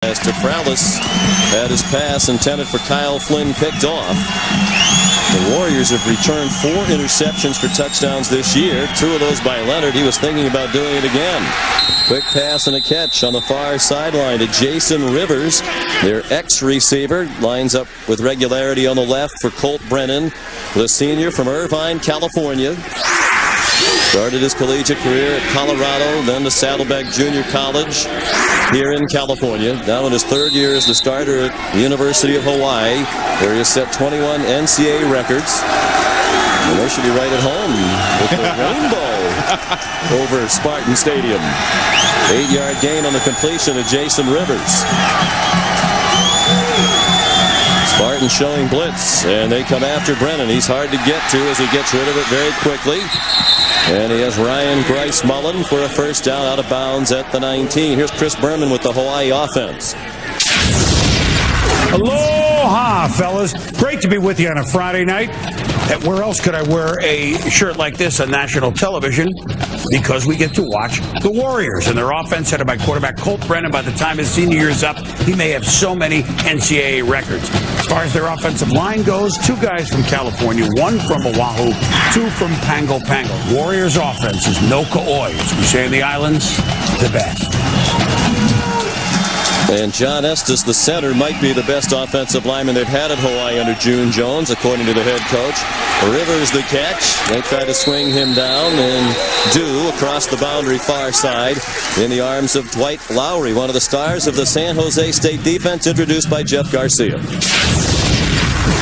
As Tefralis had his pass intended for Kyle Flynn picked off. The Warriors have returned 4 interceptions for touchdowns this year. 2 of those by Leonard. He was thinking about doing it again. Quick pass and a catch on the far sideline to Jason Rivers. Their ex-receiver lines up with regularity on the left for Colt Brennan, the senior from Irvine, California. Started his collegiate career at Colorado, then to Saddleback Junior College here in California. Now in his 3rd year as the starter at the University of Hawaii, where he has set 21 NCAA records. And they should be right at home with the rainbow over Spartan Stadium. 8-yard gain on the completion of Jason Rivers. Spartan showing blitz, and they come after Brennan. He's hard to get to as he gets rid of it very quickly. And he has Ryan Grice Mullen for a first down out of bounds at the 19. Here's Chris Berman with the Hawaii offense. Aloha, fellas. Great to be with you on a Friday night. And where else could I wear a shirt like this on national television? Because we get to watch the Warriors and their offense headed by quarterback Colt Brennan. By the time his senior year is up, he may have so many NCAA records. As far as their offensive line goes, 2 guys from California, 1 from Oahu, 2 from Pango Pango. Warriors offense is no ka'oi, as we say in the islands, the best. And John Estes, the center, might be the best offensive lineman they've had at Hawaii under June Jones, according to the head coach. Rivers the catch. They try to swing him down and do across the boundary far side in the arms of Dwight Lowry, one of the stars of the San Jose State defense, introduced by Jeff Garcia.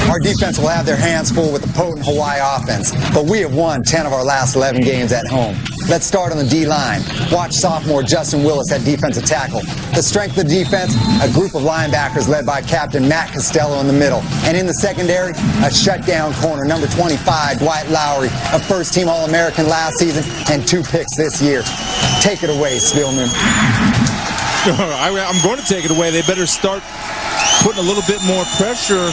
Our defense will have their hands full with the potent Hawaii offense, but we have won 10 of our last 11 games at home. Let's start on the D-line. Watch sophomore Justin Willis at defensive tackle. The strength of the defense, a group of linebackers led by Captain Matt Costello in the middle. And in the secondary, a shutdown corner, number 25, Dwight Lowry, a first-team All-American last season and 2 picks this year. Take it away, Spielman. I'm going to take it away. They better start putting a little bit more pressure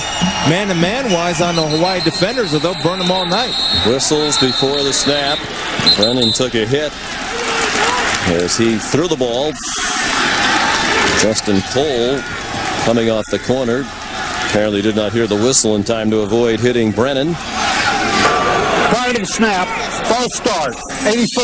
man-to-man wise on the Hawaii defenders, or they'll burn them all night. Whistles before the snap. Brennan took a hit as he threw the ball. Justin Cole coming off the corner apparently did not hear the whistle in time to avoid hitting Brennan. Prior to the snap, false start, 84,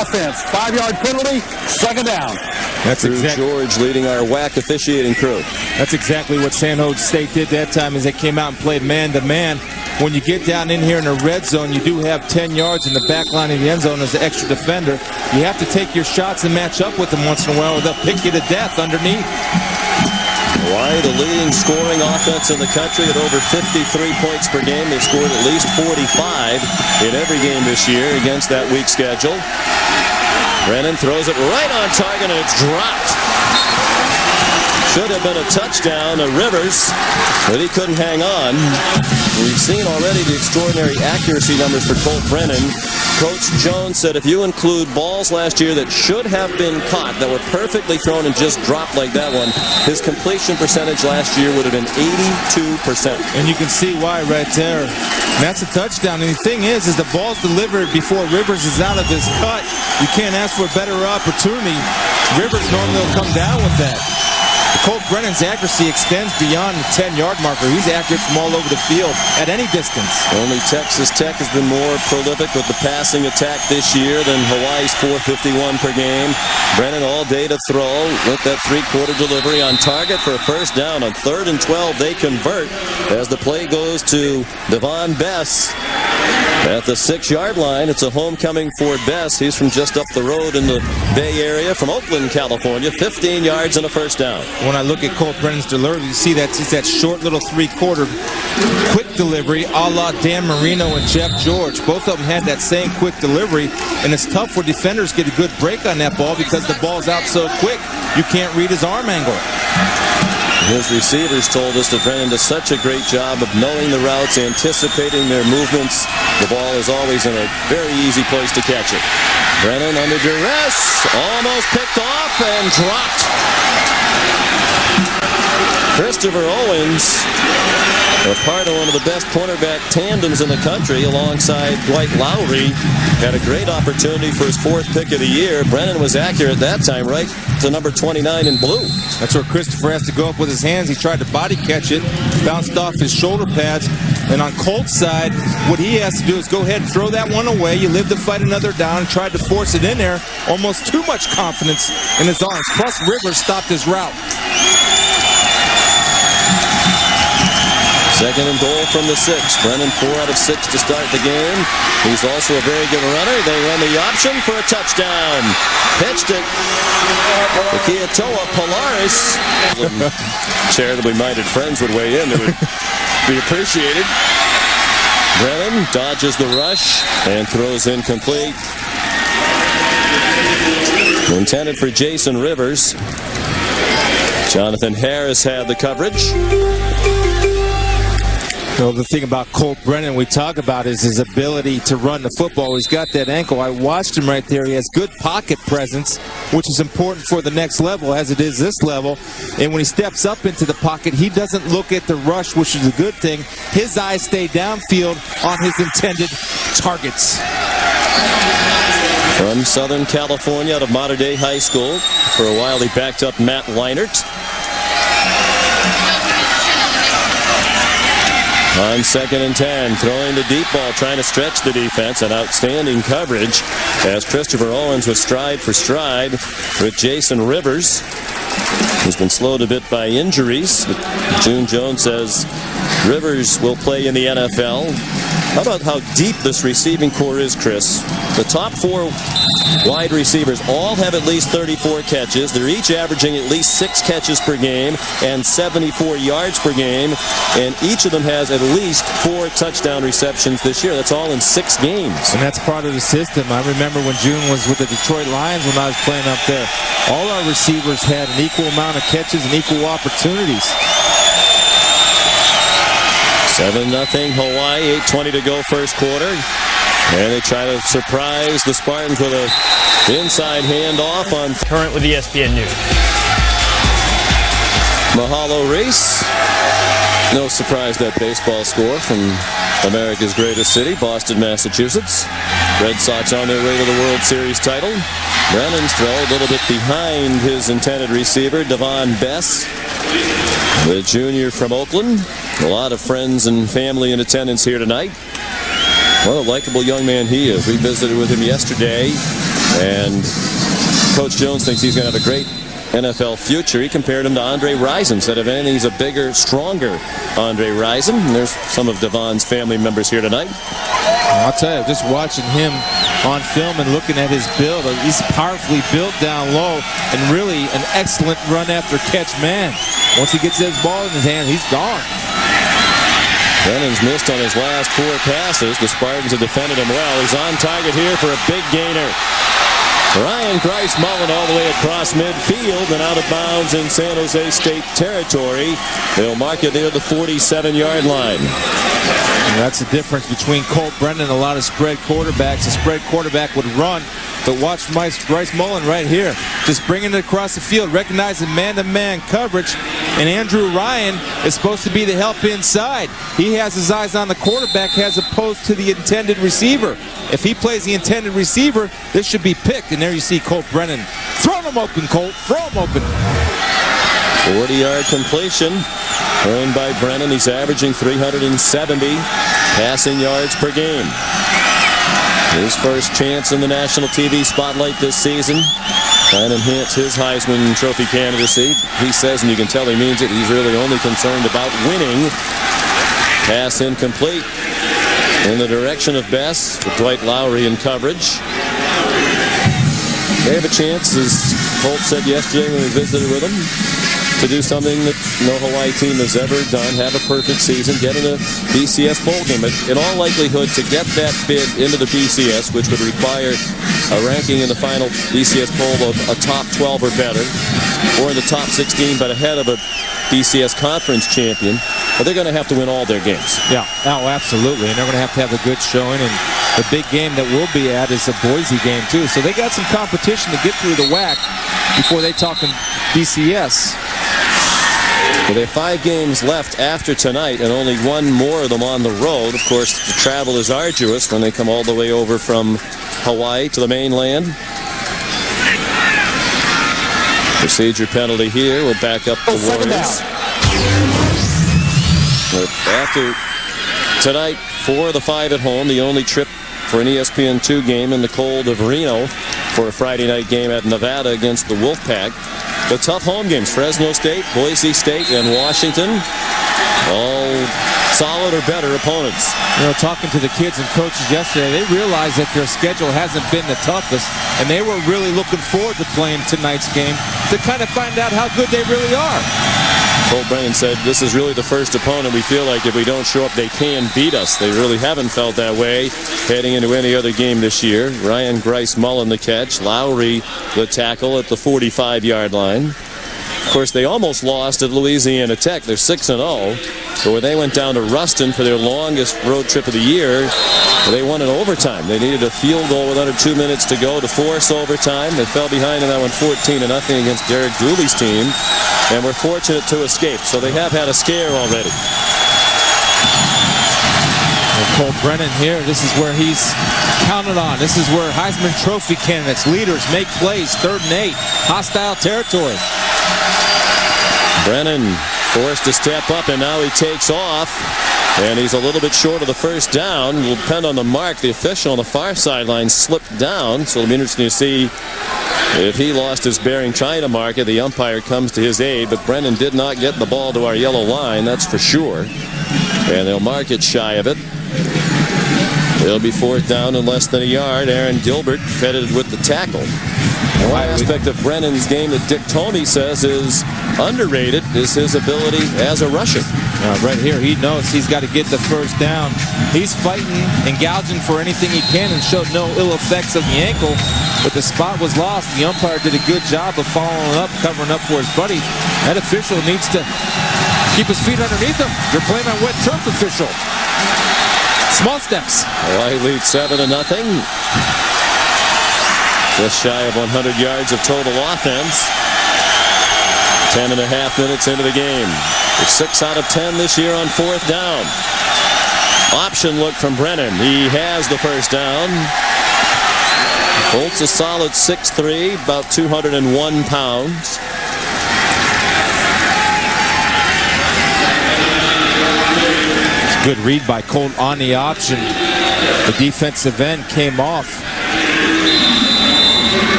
offense, 5-yard penalty, 2nd down. That's exactly George leading our WAC officiating crew. That's exactly what San Jose State did that time, as they came out and played man-to-man. When you get down in here in the red zone, you do have 10 yards in the back line of the end zone as an extra defender. You have to take your shots and match up with them once in a while, or they'll pick you to death underneath. Hawaii, the leading scoring offense in the country at over 53 points per game. They've scored at least 45 in every game this year against that weak schedule. Brennan throws it right on target, and it's dropped. Should have been a touchdown to Rivers, but he couldn't hang on. We've seen already the extraordinary accuracy numbers for Colt Brennan. Coach Jones said if you include balls last year that should have been caught, that were perfectly thrown and just dropped like that one, his completion percentage last year would have been 82%. And you can see why right there. And that's a touchdown. And the thing is the ball's delivered before Rivers is out of his cut. You can't ask for a better opportunity. Rivers normally will come down with that. Colt Brennan's accuracy extends beyond the 10-yard marker. He's accurate from all over the field at any distance. Only Texas Tech has been more prolific with the passing attack this year than Hawaii's 451 per game. Brennan all day to throw with that 3-quarter delivery on target for a first down. On 3rd and 12, they convert as the play goes to Devon Bess at the 6-yard line. It's a homecoming for Bess. He's from just up the road in the Bay Area from Oakland, California. 15 yards and a first down. When I look at Colt Brennan's delivery, you see that it's that short little 3-quarter quick delivery a la Dan Marino and Jeff George. Both of them had that same quick delivery, and it's tough for defenders to get a good break on that ball because the ball's out so quick you can't read his arm angle. His receivers told us that Brennan does such a great job of knowing the routes, anticipating their movements. The ball is always in a very easy place to catch it. Brennan under duress, almost picked off and dropped. Christopher Owens A part of one of the best cornerback tandems in the country alongside Dwight Lowry. Had a great opportunity for his 4th pick of the year. Brennan was accurate that time, right to number 29 in blue. That's where Christopher has to go up with his hands. He tried to body catch it, bounced off his shoulder pads. And on Colt's side, what he has to do is go ahead and throw that one away. You live to fight another down, and tried to force it in there. Almost too much confidence in his arms. Plus, Rivers stopped his route. 2nd and goal from the 6. Brennan 4 out of 6 to start the game. He's also a very good runner. They run the option for a touchdown. Pitched it. Kiatoa Polaris. Charitably minded friends would weigh in. It would be appreciated. Brennan dodges the rush and throws incomplete. Intended for Jason Rivers. Jonathan Harris had the coverage. Well, the thing about Colt Brennan we talk about is his ability to run the football. He's got that ankle. I watched him right there. He has good pocket presence, which is important for the next level, as it is this level. And when he steps up into the pocket, he doesn't look at the rush, which is a good thing. His eyes stay downfield on his intended targets. From Southern California, out of Mater Dei High School. For a while, he backed up Matt Leinert. On 2nd and 10, throwing the deep ball, trying to stretch the defense, and outstanding coverage as Christopher Owens was stride for stride with Jason Rivers, who's been slowed a bit by injuries. June Jones says Rivers will play in the NFL. How about how deep this receiving core is, Chris? The top 4 wide receivers all have at least 34 catches. They're each averaging at least 6 catches per game and 74 yards per game. And each of them has at least 4 touchdown receptions this year. That's all in 6 games. And that's part of the system. I remember when June was with the Detroit Lions when I was playing up there. All our receivers had an equal amount of catches and equal opportunities. 7-0 Hawaii, 8:20 to go first quarter. And they try to surprise the Spartans with a inside handoff on Current with ESPN News. Mahalo Reese. No surprise that baseball score from America's greatest city, Boston, Massachusetts. Red Sox on their way to the World Series title. Brennan's throw a little bit behind his intended receiver, Devon Bess, the junior from Oakland. A lot of friends and family in attendance here tonight. What a likable young man he is. We visited with him yesterday, and Coach Jones thinks he's going to have a great NFL future. He compared him to Andre Rison. Said if anything, he's a bigger, stronger Andre Rison. And there's some of Devon's family members here tonight. I'll tell you, just watching him on film and looking at his build, he's powerfully built down low and really an excellent run after catch man. Once he gets his ball in his hand, he's gone. Brennan's missed on his last 4 passes. The Spartans have defended him well. He's on target here for a big gainer. Ryan Grice-Mullen all the way across midfield and out of bounds in San Jose State territory. They'll mark it near the 47-yard line. And that's the difference between Colt Brennan and a lot of spread quarterbacks. A spread quarterback would run, but watch Grice-Mullen right here. Just bringing it across the field, recognizing man-to-man coverage. And Andrew Ryan is supposed to be the help inside. He has his eyes on the quarterback as opposed to the intended receiver. If he plays the intended receiver, this should be picked. And there you see Colt Brennan. Throw him open, Colt. Throw him open. 40-yard completion earned by Brennan. He's averaging 370 passing yards per game. His first chance in the national TV spotlight this season. Trying to enhance his Heisman Trophy candidacy. He says, and you can tell he means it, he's really only concerned about winning. Pass incomplete in the direction of Bess with Dwight Lowry in coverage. They have a chance, as Colt said yesterday when we visited with him, to do something that no Hawaii team has ever done, have a perfect season, get in a BCS bowl game. But in all likelihood, to get that bid into the BCS, which would require a ranking in the final BCS poll of a top 12 or better, or in the top 16 but ahead of a BCS conference champion, but they're going to have to win all their games. Yeah, oh, absolutely. And they're going to have a good showing. And the big game that we'll be at is the Boise game, too. So they got some competition to get through the WAC before they talk in BCS. Well, they have 5 games left after tonight and only one more of them on the road. Of course, the travel is arduous when they come all the way over from Hawaii to the mainland. Procedure penalty here will back up the Warriors. But after tonight, 4 of the 5 at home, the only trip for an ESPN2 game in the cold of Reno for a Friday night game at Nevada against the Wolfpack. The tough home games, Fresno State, Boise State, and Washington, all solid or better opponents. You know, talking to the kids and coaches yesterday, they realized that their schedule hasn't been the toughest, and they were really looking forward to playing tonight's game to kind of find out how good they really are. Colt Brennan said this is really the first opponent we feel like if we don't show up, they can beat us. They really haven't felt that way heading into any other game this year. Ryan Grice-Mullen the catch. Lowry the tackle at the 45-yard line. Of course, they almost lost at Louisiana Tech. They're 6-0. So when they went down to Ruston for their longest road trip of the year, they won in overtime. They needed a field goal with under 2 minutes to go to force overtime. They fell behind in that one 14-0 against Derek Dooley's team, and were fortunate to escape. So they have had a scare already. And Colt Brennan here, this is where he's counted on. This is where Heisman Trophy candidates, leaders, make plays. 3rd and 8, hostile territory. Brennan forced to step up, and now he takes off. And he's a little bit short of the first down. Will depend on the mark. The official on the far sideline slipped down, so it'll be interesting to see if he lost his bearing trying to mark it. The umpire comes to his aid, but Brennan did not get the ball to our yellow line, that's for sure. And they'll mark it shy of it. It'll be 4th down and less than a yard. Aaron Gilbert credited with the tackle. One aspect of Brennan's game that Dick Tomey says is underrated is his ability as a rusher. Right here, he knows he's got to get the first down. He's fighting and gouging for anything he can and showed no ill effects of the ankle, but the spot was lost. The umpire did a good job of following up, covering up for his buddy. That official needs to keep his feet underneath him. You're playing on wet turf, official. Small steps. Hawaii leads 7-0. Just shy of 100 yards of total offense. 10.5 minutes into the game. They're 6 out of 10 this year on 4th down. Option look from Brennan. He has the first down. Colt's a solid 6'3", about 201 pounds. Good read by Colt on the option. The defensive end came off.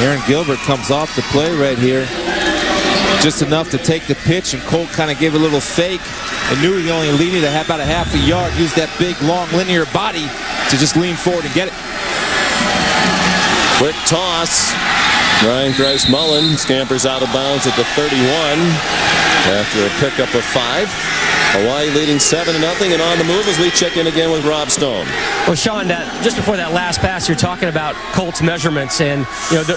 Aaron Gilbert comes off the play right here. Just enough to take the pitch, and Colt kind of gave a little fake and knew he only needed about a half a yard. Used that big, long, linear body to just lean forward and get it. Quick toss. Ryan Grice-Mullen scampers out of bounds at the 31 after a pickup of 5. Hawaii leading 7-0 and on the move as we check in again with Rob Stone. Well, Sean, just before that last pass, you're talking about Colt's measurements, and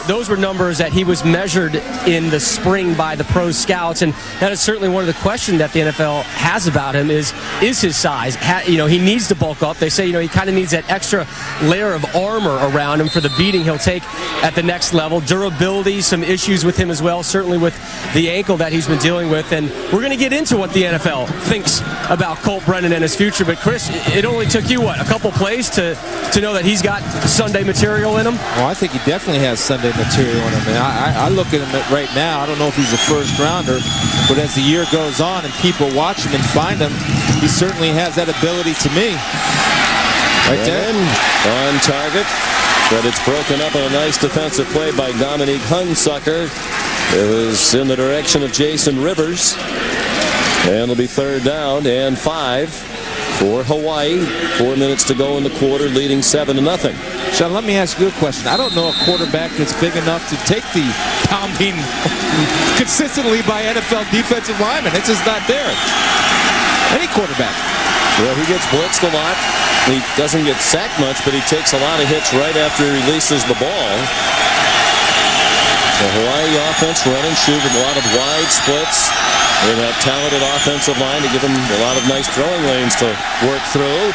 those were numbers that he was measured in the spring by the pro scouts, and that is certainly one of the questions that the NFL has about him is his size. He needs to bulk up. They say he kind of needs that extra layer of armor around him for the beating he'll take at the next level. Durability, some issues with him as well, certainly with the ankle that he's been dealing with, and we're going to get into what the NFL thinks about Colt Brennan and his future. But Chris, it only took you a couple plays to know that he's got Sunday material in him? Well, I think he definitely has Sunday material in him. And I look at him right now. I don't know if he's a first rounder, but as the year goes on and people watch him and find him, he certainly has that ability to me. Right there. On target, but it's broken up on a nice defensive play by Dominique Hunsucker. It was in the direction of Jason Rivers. And it'll be 3rd down and 5 for Hawaii. 4 minutes to go in the quarter, leading 7-0. Sean, let me ask you a question. I don't know a quarterback that's big enough to take the pounding consistently by NFL defensive linemen. It's just not there. Any quarterback. Well, he gets blitzed a lot. He doesn't get sacked much, but he takes a lot of hits right after he releases the ball. The Hawaii offense running, shooting a lot of wide splits. with that talented offensive line to give him a lot of nice throwing lanes to work through.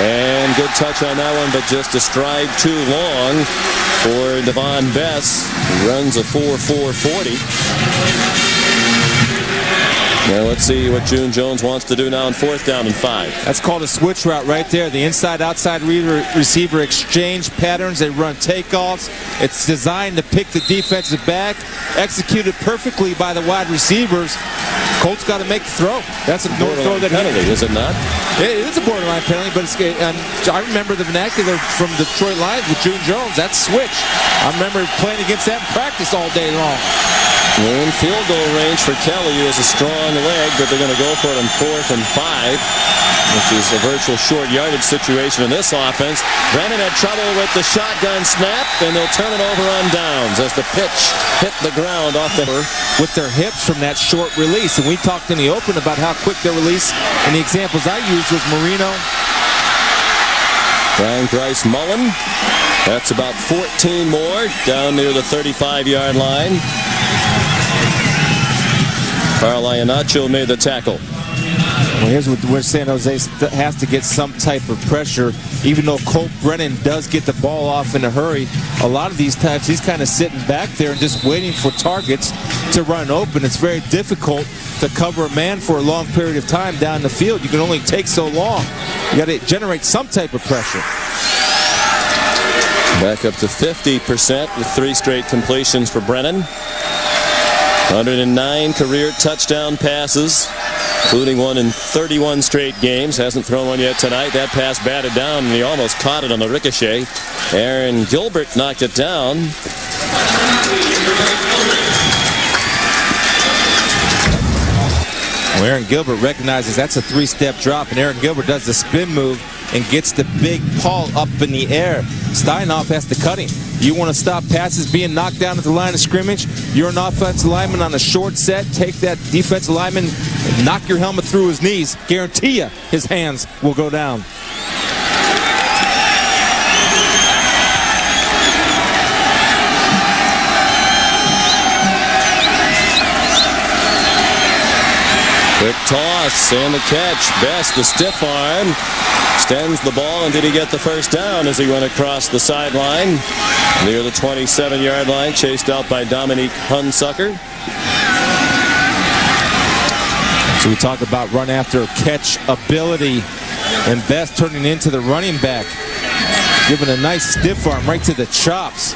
And good touch on that one, but just a stride too long for Devon Bess. He runs a 4.440. Now let's see what June Jones wants to do now on 4th down and 5. That's called a switch route right there. The inside-outside receiver exchange patterns. They run takeoffs. It's designed to pick the defensive back. Executed perfectly by the wide receivers. Colt's got to make the throw. That's a throw that penalty, is it not? It is a borderline penalty, but I remember the vernacular from Detroit Lions with June Jones. That's switch. I remember playing against that in practice all day long. We're in field goal range for Kelly, who has a strong leg, but they're going to go for it on 4th and 5, which is a virtual short yardage situation in this offense. Brennan had trouble with the shotgun snap, and they'll turn it over on downs as the pitch hit the ground off the with their hips from that short release. And we talked in the open about how quick their release, and the examples I used was Marino. Brian Grice Mullen. That's about 14 more down near the 35-yard line. Carl Iannaccio made the tackle. Well, here's where San Jose has to get some type of pressure. Even though Colt Brennan does get the ball off in a hurry, a lot of these times he's kind of sitting back there and just waiting for targets to run open. It's very difficult to cover a man for a long period of time down the field. You can only take so long. You got to generate some type of pressure. Back up to 50% with 3 straight completions for Brennan. 109 career touchdown passes, including one in 31 straight games. Hasn't thrown one yet tonight. That pass batted down, and he almost caught it on the ricochet. Aaron Gilbert knocked it down. Well, Aaron Gilbert recognizes that's a 3-step drop, and Aaron Gilbert does the spin move and gets the big paw up in the air. Steinhoff has to cut him. You want to stop passes being knocked down at the line of scrimmage? You're an offensive lineman on a short set. Take that defensive lineman and knock your helmet through his knees. Guarantee you his hands will go down. Quick toss and the catch. Best, the stiff arm, extends the ball, and did he get the first down as he went across the sideline near the 27-yard line, chased out by Dominique Hunsucker. So we talk about run after catch ability, and Best turning into the running back, giving a nice stiff arm right to the chops.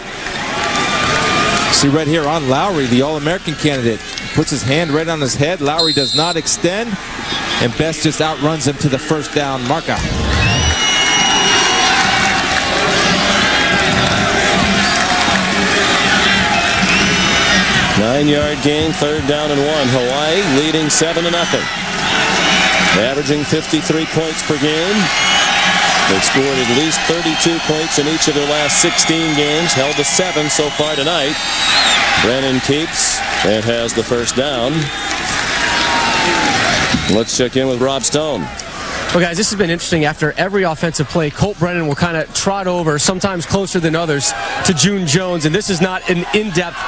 See right here on Lowry, the All-American candidate, puts his hand right on his head. Lowry does not extend, and Best just outruns him to the first down marker. Nine-yard gain, 3rd down and 1. Hawaii leading 7-0. Averaging 53 points per game. They've scored at least 32 points in each of their last 16 games. Held to 7 so far tonight. Brennan keeps and has the first down. Let's check in with Rob Stone. Well, guys, this has been interesting. After every offensive play, Colt Brennan will kind of trot over, sometimes closer than others, to June Jones. And this is not an in-depth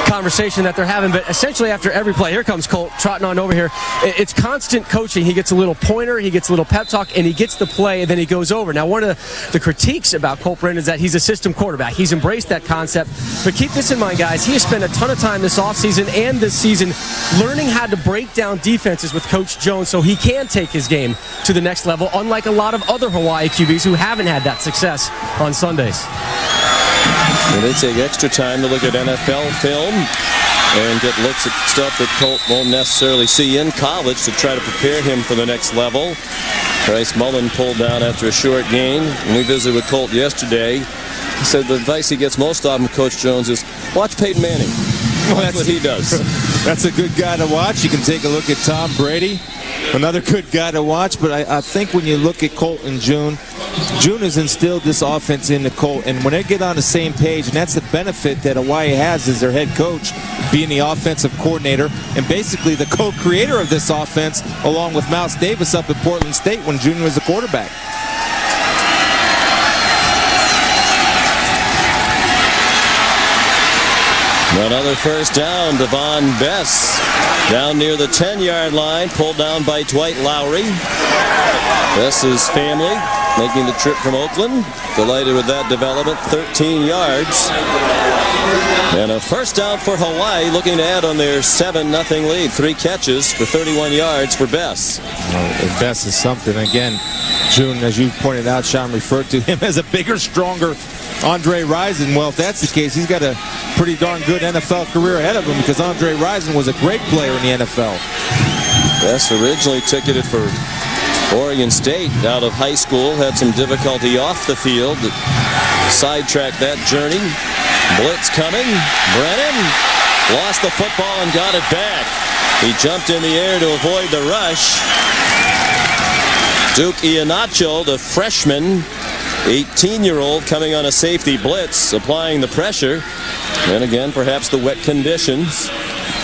conversation that they're having, but essentially after every play, here comes Colt trotting on over here. It's constant coaching. He gets a little pointer, he gets a little pep talk, and he gets the play, and then he goes over. Now, one of the critiques about Colt Brennan is that he's a system quarterback. He's embraced that concept. But keep this in mind, guys. He has spent a ton of time this offseason and this season learning how to break down defenses with Coach Jones so he can take his game to the next level, unlike a lot of other Hawaii QBs who haven't had that success on Sundays. And they take extra time to look at NFL film and get looks at stuff that Colt won't necessarily see in college to try to prepare him for the next level. Bryce Mullen pulled down after a short gain. When we visited with Colt yesterday, he said the advice he gets most often from Coach Jones is watch Peyton Manning. Well, that's what he does. That's a good guy to watch. You can take a look at Tom Brady, another good guy to watch. But I think when you look at Colt and June has instilled this offense into Colt. And when they get on the same page, and that's the benefit that Hawaii has as their head coach, being the offensive coordinator and basically the co-creator of this offense, along with Mouse Davis up at Portland State when June was the quarterback. Another first down. Devon Bess down near the 10-yard line, pulled down by Dwight Lowry. Bess's family making the trip from Oakland. Delighted with that development. 13 yards. And a first down for Hawaii, looking to add on their 7-0 lead. 3 catches for 31 yards for Bess. Bess is something. Again, June, as you pointed out, Sean referred to him as a bigger, stronger Andre Rison. Well, if that's the case, he's got a pretty darn good NFL career ahead of him, because Andre Rison was a great player in the NFL. Bess originally ticketed for Oregon State out of high school, had some difficulty off the field that sidetracked that journey. Blitz coming. Brennan lost the football and got it back. He jumped in the air to avoid the rush. Duke Iheanacho, the freshman, 18-year-old, coming on a safety blitz, applying the pressure. And again, perhaps the wet conditions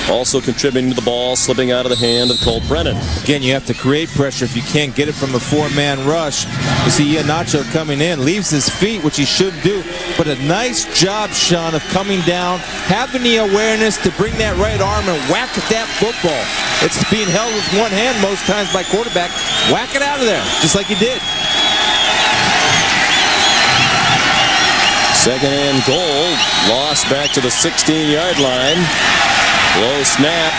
also contributing to the ball slipping out of the hand of Colt Brennan. Again, you have to create pressure if you can't get it from the 4-man rush. You see Iheanacho coming in, leaves his feet, which he should do, but a nice job, Sean, of coming down, having the awareness to bring that right arm and whack at that football. It's being held with one hand most times by quarterback. Whack it out of there, just like he did. Second and goal, lost back to the 16-yard line. Low snap.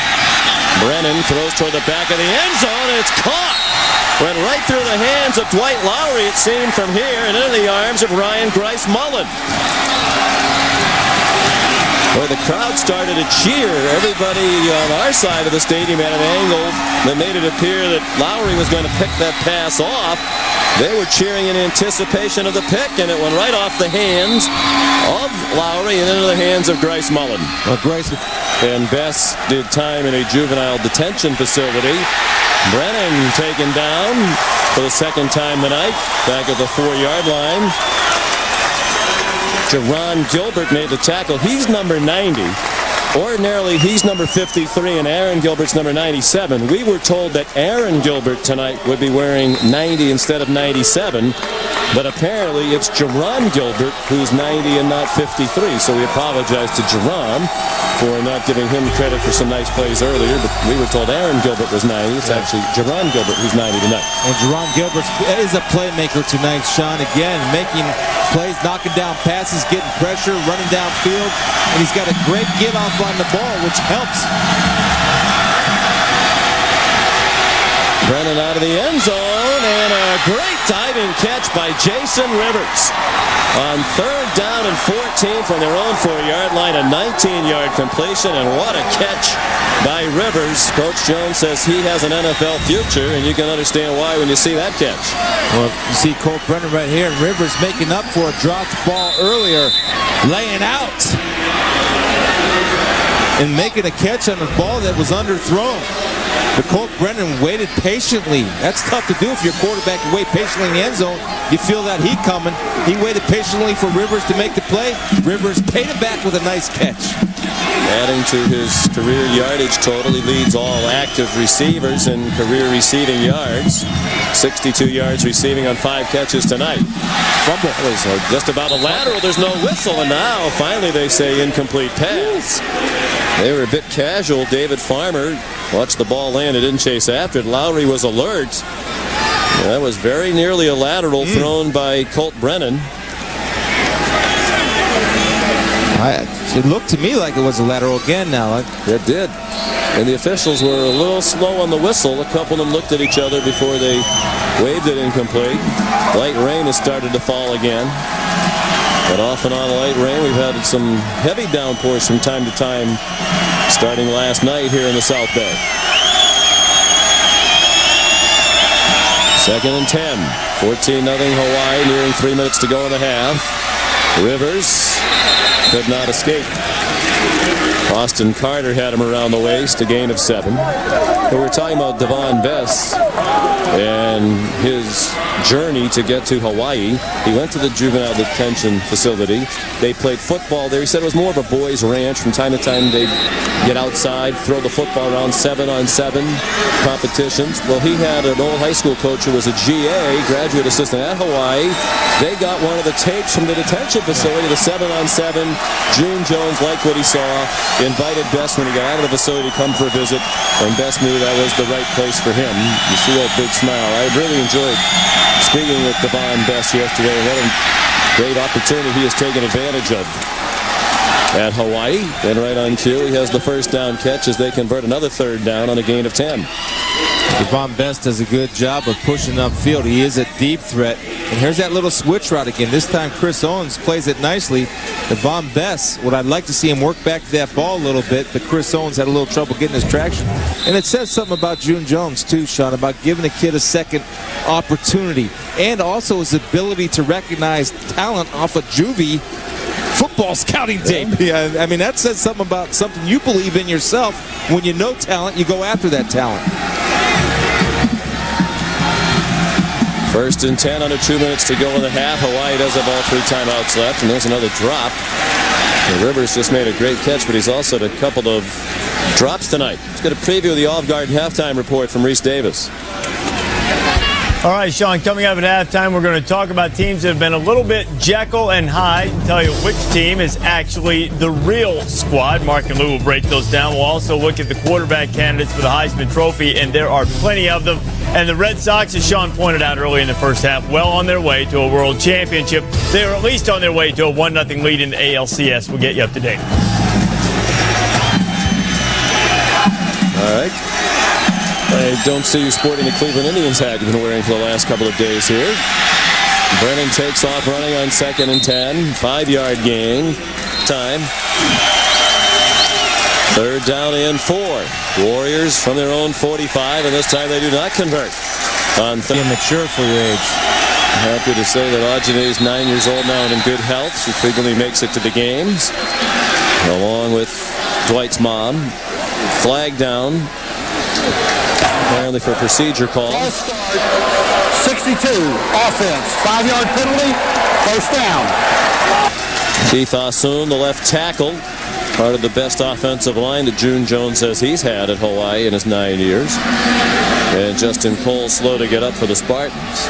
Brennan throws toward the back of the end zone, and it's caught. Went right through the hands of Dwight Lowry, it seemed, from here, and into the arms of Ryan Grice-Mullen. Where the crowd started to cheer. Everybody on our side of the stadium had an angle that made it appear that Lowry was going to pick that pass off. They were cheering in anticipation of the pick, and it went right off the hands of Lowry and into the hands of Grice-Mullen. And Bess did time in a juvenile detention facility. Brennan taken down for the second time tonight, back at the 4-yard line. Jerron Gilbert made the tackle. He's number 90. Ordinarily, he's number 53, and Aaron Gilbert's number 97. We were told that Aaron Gilbert tonight would be wearing 90 instead of 97, but apparently it's Jerron Gilbert who's 90 and not 53, so we apologize to Jerron for not giving him credit for some nice plays earlier, but we were told Aaron Gilbert was 90. It's actually Jerron Gilbert who's 90 tonight. Well, Jerron Gilbert is a playmaker tonight, Sean. Again, making plays, knocking down passes, getting pressure, running downfield, and he's got a great get-off on the ball, which helps. Brennan out of the end zone, and a great diving catch by Jason Rivers. On 3rd down and 14 from their own 4-yard line, a 19-yard completion, and what a catch by Rivers. Coach Jones says he has an NFL future, and you can understand why when you see that catch. Well, you see Colt Brennan right here, and Rivers making up for a dropped ball earlier, laying out and making a catch on a ball that was underthrown. But Colt Brennan waited patiently. That's tough to do if you're a quarterback and wait patiently in the end zone. You feel that heat coming. He waited patiently for Rivers to make the play. Rivers paid it back with a nice catch. Adding to his career yardage total, he leads all active receivers in career receiving yards. 62 yards receiving on 5 catches tonight. Fumble. So just about a lateral. There's no whistle, and now finally they say incomplete pass. They were a bit casual. David Farmer watched the ball land and didn't chase after it. Lowry was alert. That was very nearly a lateral thrown by Colt Brennan. It looked to me like it was a lateral again now. It did. And the officials were a little slow on the whistle. A couple of them looked at each other before they waved it incomplete. Light rain has started to fall again. But off and on light rain, we've had some heavy downpours from time to time, starting last night here in the South Bay. 2nd and 10. 14-0 Hawaii, nearing 3 minutes to go in the half. Rivers could not escape. Austin Carter had him around the waist, a gain of 7. But we were talking about Devon Bess and his journey to get to Hawaii. He went to the juvenile detention facility. They played football there. He said it was more of a boys' ranch. From time to time, they'd get outside, throw the football around 7-on-7 competitions. Well, he had an old high school coach who was a GA, graduate assistant at Hawaii. They got one of the tapes from the detention facility, the 7-on-7. June Jones liked what he saw. invited Best when he got out of the facility to come for a visit, and Best knew that was the right place for him. You see that big smile. I really enjoyed speaking with Devon Best yesterday. What a great opportunity he has taken advantage of at Hawaii. And right on cue, he has the first down catch as they convert another third down on a gain of 10. Devon Best does a good job of pushing upfield. He is a deep threat. And here's that little switch route again. This time Chris Owens plays it nicely. Devon Best, what I'd like to see him work back to that ball a little bit, but Chris Owens had a little trouble getting his traction. And it says something about June Jones too, Sean, about giving a kid a second opportunity. And also his ability to recognize talent off of juvie football scouting tape. Yeah, I mean, that says something about something you believe in yourself. When you know talent, you go after that talent. First and 10 under 2 minutes to go in the half. Hawaii does have all 3 timeouts left, and there's another drop. And Rivers just made a great catch, but he's also had a couple of drops tonight. Let's get a preview of the Olive Garden halftime report from Reese Davis. All right, Sean, coming up at halftime, we're going to talk about teams that have been a little bit Jekyll and Hyde and tell you which team is actually the real squad. Mark and Lou will break those down. We'll also look at the quarterback candidates for the Heisman Trophy, and there are plenty of them. And the Red Sox, as Sean pointed out early in the first half, well on their way to a world championship. They are at least on their way to a 1-0 lead in the ALCS. We'll get you up to date. All right. I don't see you sporting the Cleveland Indians hat you've been wearing for the last couple of days here. Brennan takes off running on 2nd and 10. 5-yard gain. Time. 3rd down and 4. Warriors from their own 45, and this time they do not convert. On Mature for your age. Happy to say that Ajane is 9 years old now and in good health. She frequently makes it to the games, along with Dwight's mom. Flag down. Apparently for a procedure call. 62, offense, 5-yard penalty, first down. Keith Ossoon, the left tackle, part of the best offensive line that June Jones says he's had at Hawaii in his 9 years. And Justin Cole slow to get up for the Spartans.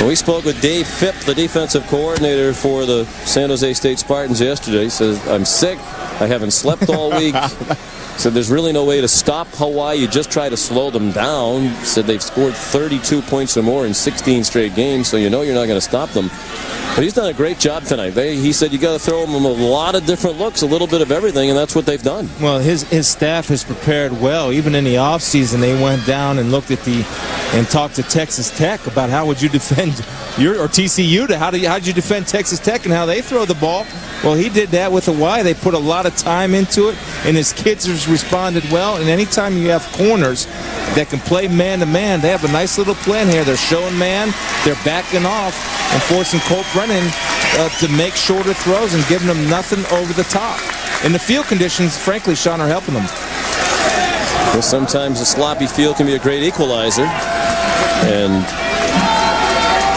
We spoke with Dave Phipp, the defensive coordinator for the San Jose State Spartans yesterday. He says, I'm sick. I haven't slept all week. Said there's really no way to stop Hawaii. You just try to slow them down. Said they've scored 32 points or more in 16 straight games, so you know you're not going to stop them. But he's done a great job tonight. He said you got to throw them a lot of different looks, a little bit of everything, and that's what they've done. Well, his staff has prepared well. Even in the offseason, they went down and looked at and talked to Texas Tech about how would you defend or TCU to how did you defend Texas Tech and how they throw the ball. Well, he did that with Hawaii. They put a lot of time into it, and his kids have responded well. And anytime you have corners that can play man-to-man, they have a nice little plan here. They're showing man, they're backing off, and forcing Colt Brennan to make shorter throws and giving them nothing over the top. And the field conditions, frankly, Sean, are helping them. Well, sometimes a sloppy field can be a great equalizer. And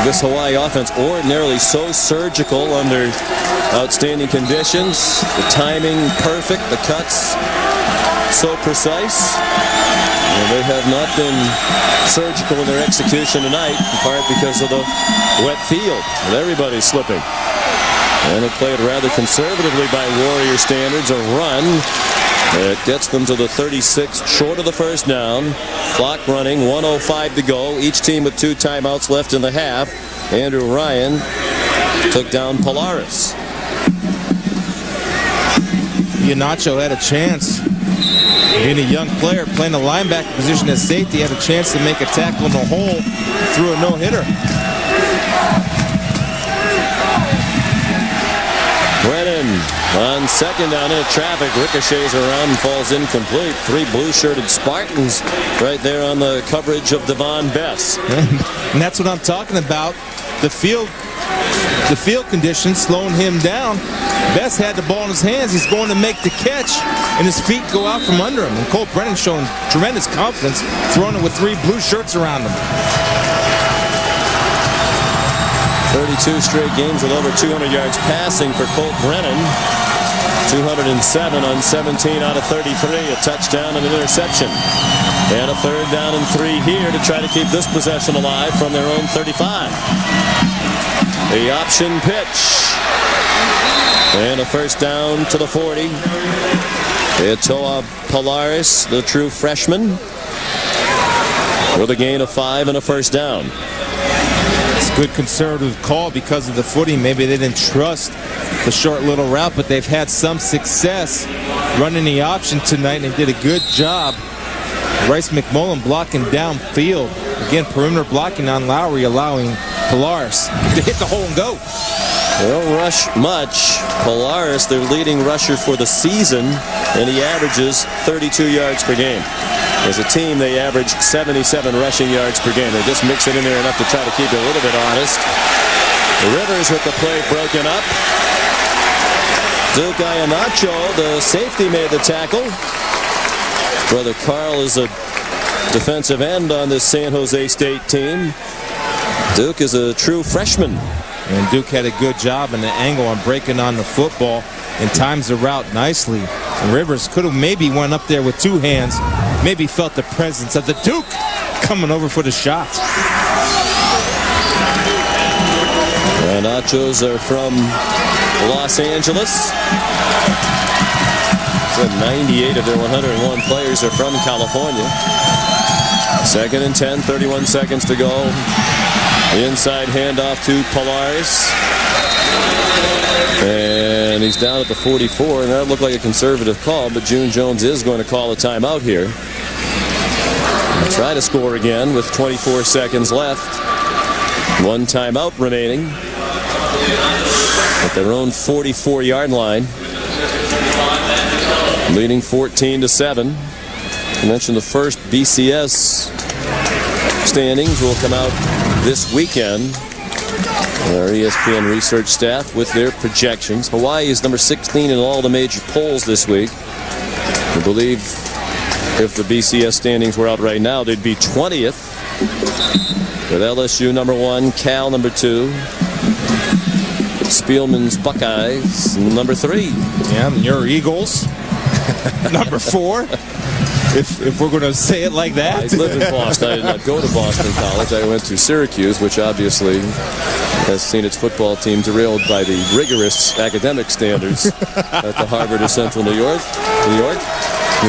this Hawaii offense, ordinarily so surgical under outstanding conditions. The timing perfect, the cuts so precise. And they have not been surgical in their execution tonight, in part because of the wet field. And everybody's slipping. And it played rather conservatively by Warrior standards, a run. It gets them to the 36, short of the first down. Clock running, 1:05 to go. Each team with 2 timeouts left in the half. Andrew Ryan took down Polaris. Iheanacho had a chance. Being a young player, playing the linebacker position as safety, had a chance to make a tackle in the hole through a no-hitter. Brennan on 2nd down into traffic, ricochets around and falls incomplete. 3 blue-shirted Spartans right there on the coverage of Devon Best. And that's what I'm talking about. The field conditions slowing him down. Best had the ball in his hands. He's going to make the catch, and his feet go out from under him. And Colt Brennan showing tremendous confidence, throwing it with 3 blue shirts around him. 32 straight games with over 200 yards passing for Colt Brennan. 207 on 17 out of 33. A touchdown and an interception. And a 3rd down and 3 here to try to keep this possession alive from their own 35. The option pitch. And a first down to the 40. Etoa Polaris, the true freshman, with a gain of 5 and a first down. It's a good conservative call because of the footing. Maybe they didn't trust the short little route, but they've had some success running the option tonight, and they did a good job. Rice McMullen blocking downfield. Again, perimeter blocking on Lowry, allowing Polaris to hit the hole and go. They don't rush much. Polaris, their leading rusher for the season, and he averages 32 yards per game. As a team, they average 77 rushing yards per game. They just mix it in there enough to try to keep it a little bit honest. Rivers with the play broken up. Duke Iheanacho, the safety, made the tackle. Brother Carl is a defensive end on this San Jose State team. Duke is a true freshman. And Duke had a good job in the angle on breaking on the football and times the route nicely. And Rivers could have maybe went up there with two hands, maybe felt the presence of the Duke coming over for the shot. And Nachos are from Los Angeles. 98 of their 101 players are from California. 2nd and 10, 31 seconds to go. The inside handoff to Polaris. And he's down at the 44, and that looked like a conservative call, but June Jones is going to call a timeout here. They'll try to score again with 24 seconds left. One timeout remaining at their own 44-yard line. Leading 14-7. I mentioned the first BCS standings will come out this weekend. Our ESPN research staff with their projections. Hawaii is number 16 in all the major polls this week. I believe if the BCS standings were out right now, they'd be 20th. With LSU number 1, Cal number 2, Spielman's Buckeyes number 3. Yeah, and your Eagles number 4. If we're going to say it like that. I lived in Boston. I did not go to Boston College. I went to Syracuse, which obviously has seen its football team derailed by the rigorous academic standards at the Harvard of Central New York. New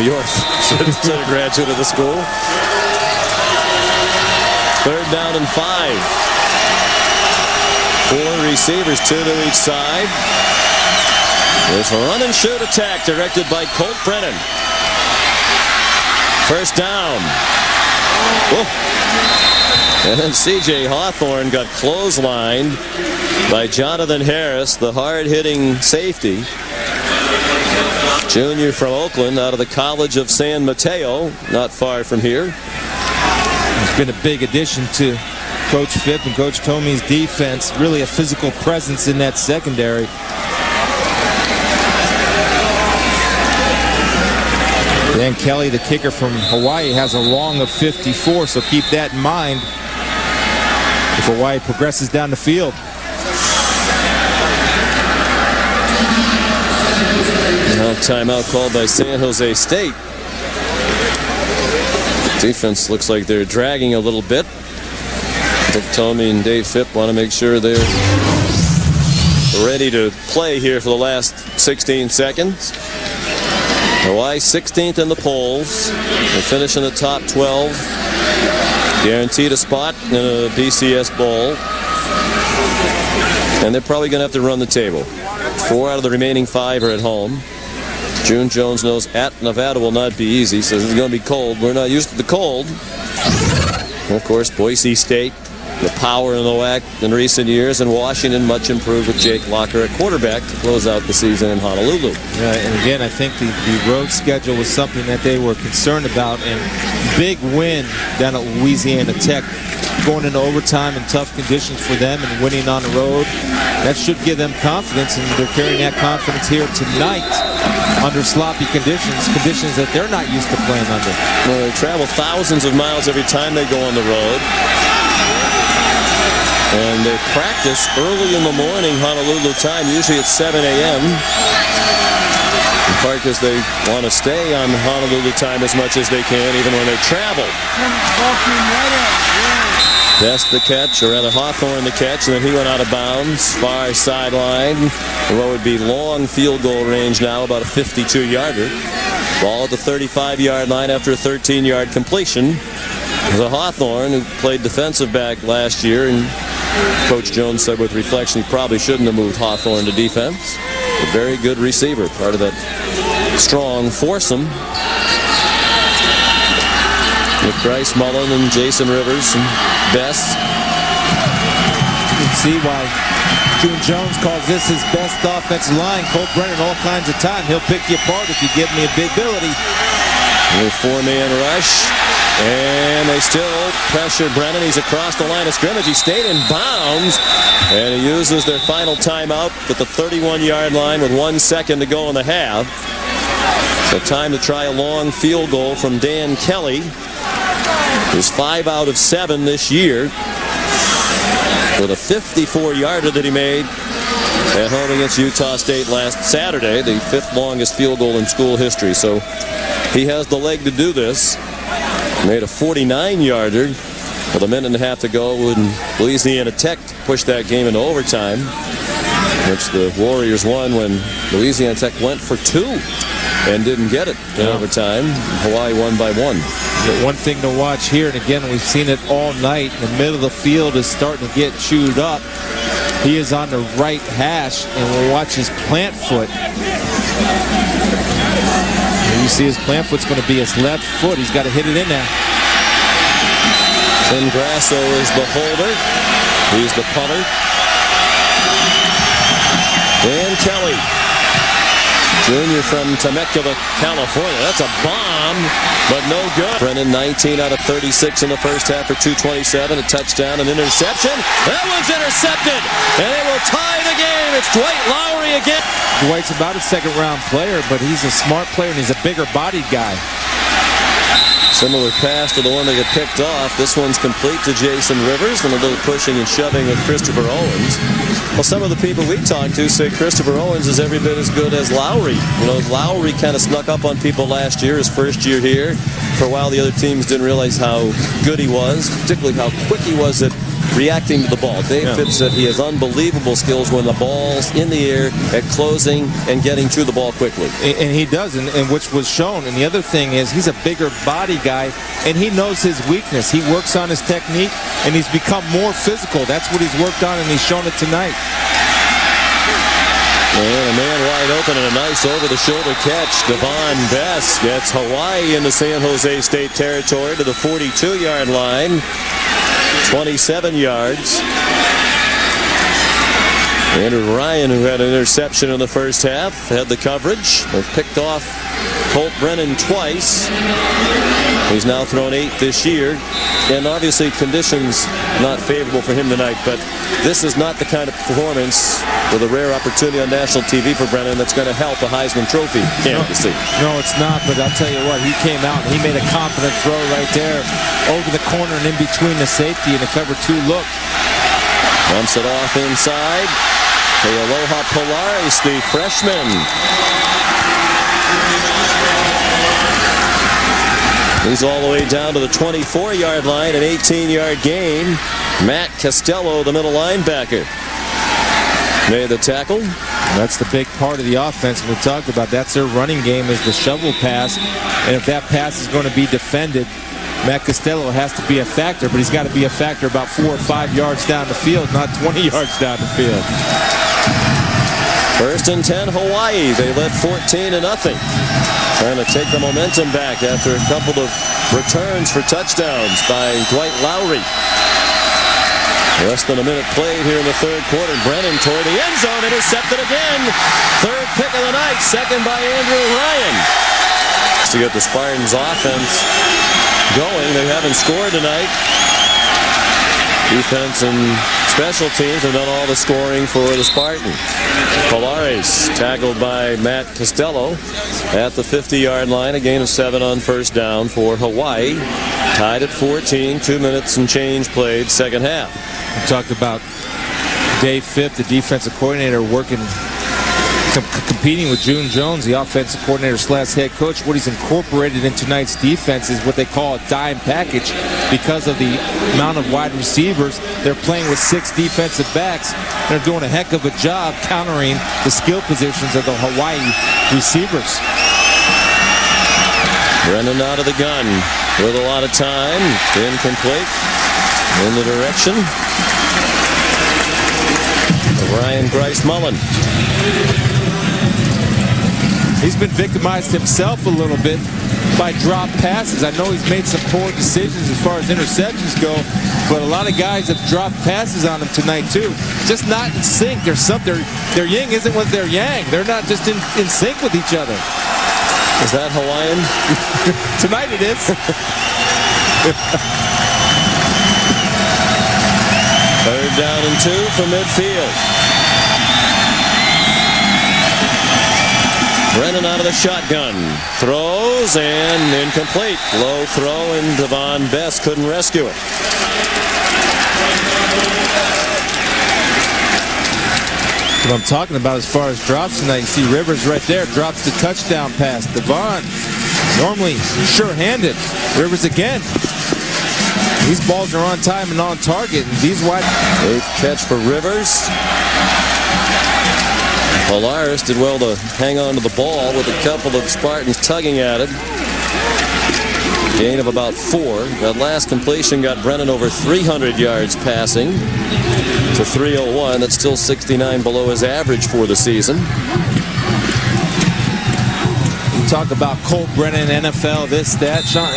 York. Sort of graduate of the school. 3rd down and 5. 4 receivers, 2 to each side. There's a run and shoot attack directed by Colt Brennan. First down. Whoa. And then C.J. Hawthorne got clotheslined by Jonathan Harris, the hard-hitting safety. Junior from Oakland, out of the College of San Mateo, not far from here. He's been a big addition to Coach Phipp and Coach Tomey's defense. Really a physical presence in that secondary. Dan Kelly, the kicker from Hawaii, has a long of 54, so keep that in mind if Hawaii progresses down the field. Now timeout called by San Jose State. Defense looks like they're dragging a little bit. I think Tomey and Dave Phipp want to make sure they're ready to play here for the last 16 seconds. Hawaii 16th in the polls. They finish in the top 12. Guaranteed a spot in a BCS bowl. And they're probably going to have to run the table. 4 out of the remaining 5 are at home. June Jones knows at Nevada will not be easy. Says it's going to be cold. We're not used to the cold. And of course, Boise State, the power in the WAC in recent years, and Washington much improved with Jake Locker at quarterback to close out the season in Honolulu. Yeah, and again, I think the road schedule was something that they were concerned about, and big win down at Louisiana Tech, going into overtime in tough conditions for them and winning on the road. That should give them confidence, and they're carrying that confidence here tonight under sloppy conditions that they're not used to playing under. Well, they travel thousands of miles every time they go on the road. And they practice early in the morning, Honolulu time, usually at 7 a.m. In part because they want to stay on Honolulu time as much as they can, even when they travel. Best the catch, or rather Hawthorne the catch, and then he went out of bounds, far sideline. What would be long field goal range now, about a 52-yarder. Ball at the 35-yard line after a 13-yard completion. The Hawthorne, who played defensive back last year, and Coach Jones said with reflection he probably shouldn't have moved Hawthorne to defense. A very good receiver, part of that strong foursome with Bryce Mullen and Jason Rivers and Best. You can see why June Jones calls this his best offensive line. Colt Brennan all kinds of time. He'll pick you apart if you give me a big ability. A four-man rush, and they still pressure Brennan. He's across the line of scrimmage. He stayed in bounds, and he uses their final timeout at the 31-yard line with 1 second to go in the half. So time to try a long field goal from Dan Kelly. His 5 out of 7 this year, with a 54-yarder that he made at home against Utah State last Saturday, the 5th longest field goal in school history. So he has the leg to do this. Made a 49-yarder with a minute and a half to go when Louisiana Tech pushed that game into overtime, which the Warriors won when Louisiana Tech went for 2 and didn't get it in overtime. Hawaii won by 1. One thing to watch here, and again, we've seen it all night, the middle of the field is starting to get chewed up. He is on the right hash, and we'll watch his plant foot. And you see his plant foot's going to be his left foot. He's got to hit it in there. Tim Grasso is the holder. He's the punter. Dan Kelly, junior from Temecula, California. That's a bomb, but no good. Brennan, 19 out of 36 in the first half for 227. A touchdown, an interception. That one's intercepted, and they will tie the game. It's Dwight Lowry again. Dwight's about a second-round player, but he's a smart player, and he's a bigger-bodied guy. Similar pass to the one that got picked off. This one's complete to Jason Rivers, and a little pushing and shoving with Christopher Owens. Well, some of the people we talked to say Christopher Owens is every bit as good as Lowry. You know, Lowry kind of snuck up on people last year, his first year here. For a while, the other teams didn't realize how good he was, particularly how quick he was at reacting to the ball. Dave Phipps said he has unbelievable skills when the ball's in the air at closing and getting to the ball quickly. And he does, and which was shown. And the other thing is he's a bigger body guy, and he knows his weakness. He works on his technique, and he's become more physical. That's what he's worked on, and he's shown it tonight. And a man wide open and a nice over-the-shoulder catch. Devon Best gets Hawaii into San Jose State territory to the 42-yard line. 27 yards. Andrew Ryan, who had an interception in the first half, had the coverage. They've picked off Colt Brennan twice. He's now thrown 8 this year. And obviously conditions not favorable for him tonight, but this is not the kind of performance with a rare opportunity on national TV for Brennan that's going to help a Heisman Trophy candidacy. No, it's not, but I'll tell you what, he came out and he made a confident throw right there over the corner and in between the safety and a cover 2 look. Dumps it off inside. The Aloha Polaris, the freshman. He's all the way down to the 24-yard line, an 18-yard gain. Matt Costello, the middle linebacker, made the tackle. That's the big part of the offense we talked about. That's their running game, is the shovel pass. And if that pass is going to be defended, Matt Costello has to be a factor, but he's got to be a factor about 4 or 5 yards down the field, not 20 yards down the field. First and 10, Hawaii. They led 14-0. Trying to take the momentum back after a couple of returns for touchdowns by Dwight Lowry. Less than a minute played here in the third quarter. Brennan toward the end zone, intercepted again. Third pick of the night, second by Andrew Ryan. To get the Spartans offense going, they haven't scored tonight. Defense and special teams have done all the scoring for the Spartans. Polaris tackled by Matt Costello at the 50-yard line. A gain of 7 on first down for Hawaii. Tied at 14, 2 minutes and change played, second half. We talked about Dave Phipps, the defensive coordinator, working competing with June Jones, the offensive coordinator / head coach. What he's incorporated in tonight's defense is what they call a dime package because of the amount of wide receivers. They're playing with 6 defensive backs. They're doing a heck of a job countering the skill positions of the Hawaii receivers. Brennan out of the gun with a lot of time. Incomplete. In the direction of Ryan Grice-Mullen. He's been victimized himself a little bit by drop passes. I know he's made some poor decisions as far as interceptions go, but a lot of guys have dropped passes on him tonight too. Just not in sync. There's something. Their yin isn't with their yang. They're not just in sync with each other. Is that Hawaiian? Tonight it is. Third down and 2 from midfield. Brennan out of the shotgun. Throws and incomplete. Low throw and Devon Best couldn't rescue it. What I'm talking about as far as drops tonight, you see Rivers right there drops the touchdown pass. Devon, normally sure-handed. Rivers again. These balls are on time and on target. And these wide. 8th catch for Rivers. Polaris did well to hang on to the ball with a couple of Spartans tugging at it. Gain of about 4. That last completion got Brennan over 300 yards passing to 301. That's still 69 below his average for the season. Talk about Colt Brennan, NFL, this, that. Sean,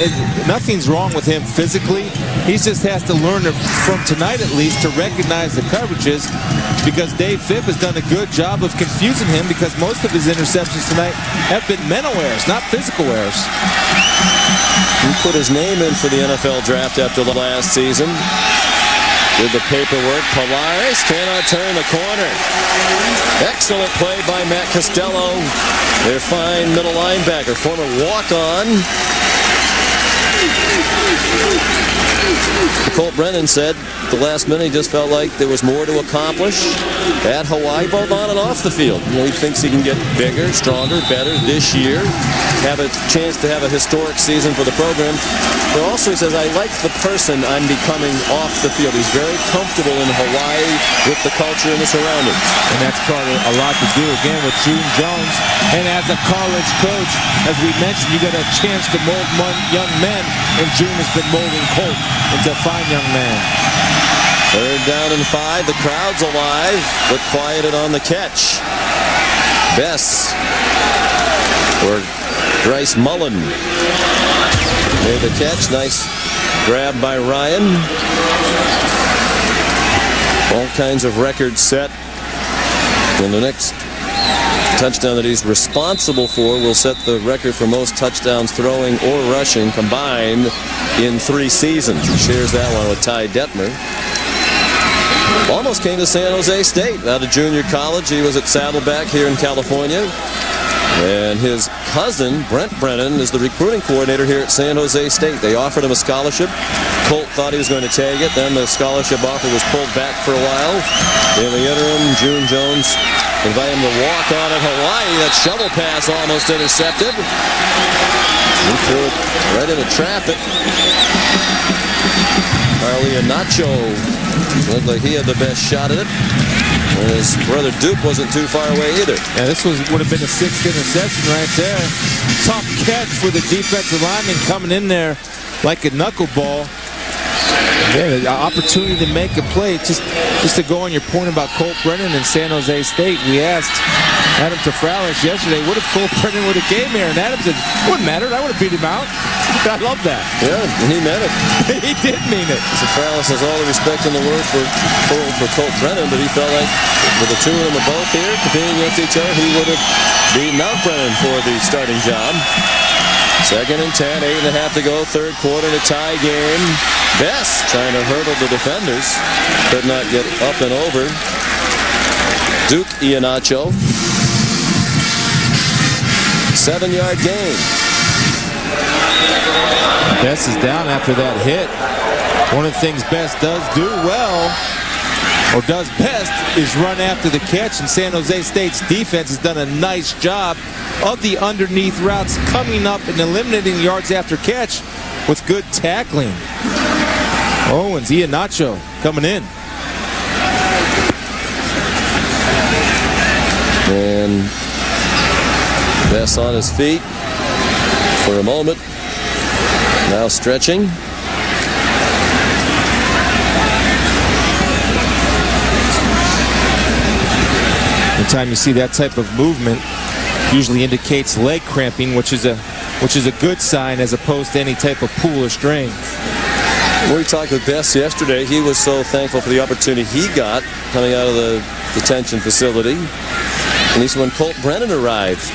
nothing's wrong with him physically. He just has to learn from tonight at least to recognize the coverages, because Dave Phipp has done a good job of confusing him, because most of his interceptions tonight have been mental errors, not physical errors. He put his name in for the NFL draft after the last season. Did the paperwork. Polaris cannot turn the corner. Excellent play by Matt Costello. Their fine middle linebacker, former walk-on. Colt Brennan said the last minute he just felt like there was more to accomplish at Hawaii, both on and off the field. You know, he thinks he can get bigger, stronger, better this year, have a chance to have a historic season for the program. But also he says, I like the person I'm becoming off the field. He's very comfortable in Hawaii with the culture and the surroundings. And that's probably a lot to do, again, with June Jones. And as a college coach, as we mentioned, you got a chance to mold young men, and June has been molding Colt into a fine young man. Third down and 5. The crowd's alive, but quieted on the catch. Bess or Grice-Mullen made the catch. Nice grab by Ryan. All kinds of records set. And the next touchdown that he's responsible for will set the record for most touchdowns throwing or rushing combined in 3 seasons. He shares that one with Ty Detmer. Almost came to San Jose State out of junior college. He was at Saddleback here in California. And his cousin, Brent Brennan, is the recruiting coordinator here at San Jose State. They offered him a scholarship. Colt thought he was going to take it. Then the scholarship offer was pulled back for a while. In the interim, June Jones invited him to walk on at Hawaii. That shovel pass almost intercepted. He threw it right into traffic. Carly Nacho looked like he had the best shot at it. And his brother Duke wasn't too far away either. Yeah, this would have been a 6th interception right there. Tough catch for the defensive lineman coming in there like a knuckleball. Yeah, the opportunity to make a play. Just to go on your point about Colt Brennan and San Jose State, we asked Adam Tafralis yesterday, what if Colt Brennan would have came here? And Adam said, it wouldn't matter. I would have beat him out. I love that. Yeah, and he meant it. He did mean it. Tafralis has all the respect in the world for Colt Brennan, but he felt like with the two of them both here competing against each other, he would have beaten out Brennan for the starting job. 2nd and 10, 8.5 to go, 3rd quarter, to tie game. Bess trying to hurdle the defenders, could not get up and over. Duke Iheanacho. 7-yard gain. Bess is down after that hit. One of the things Bess does do well or does best, is run after the catch, and San Jose State's defense has done a nice job of the underneath routes, coming up and eliminating yards after catch with good tackling. Owens, Iheanacho coming in. And Bess on his feet for a moment. Now stretching. Anytime you see that type of movement, usually indicates leg cramping, which is a good sign as opposed to any type of pull or strain. We talked with Bess yesterday. He was so thankful for the opportunity he got coming out of the detention facility. And he said when Colt Brennan arrived,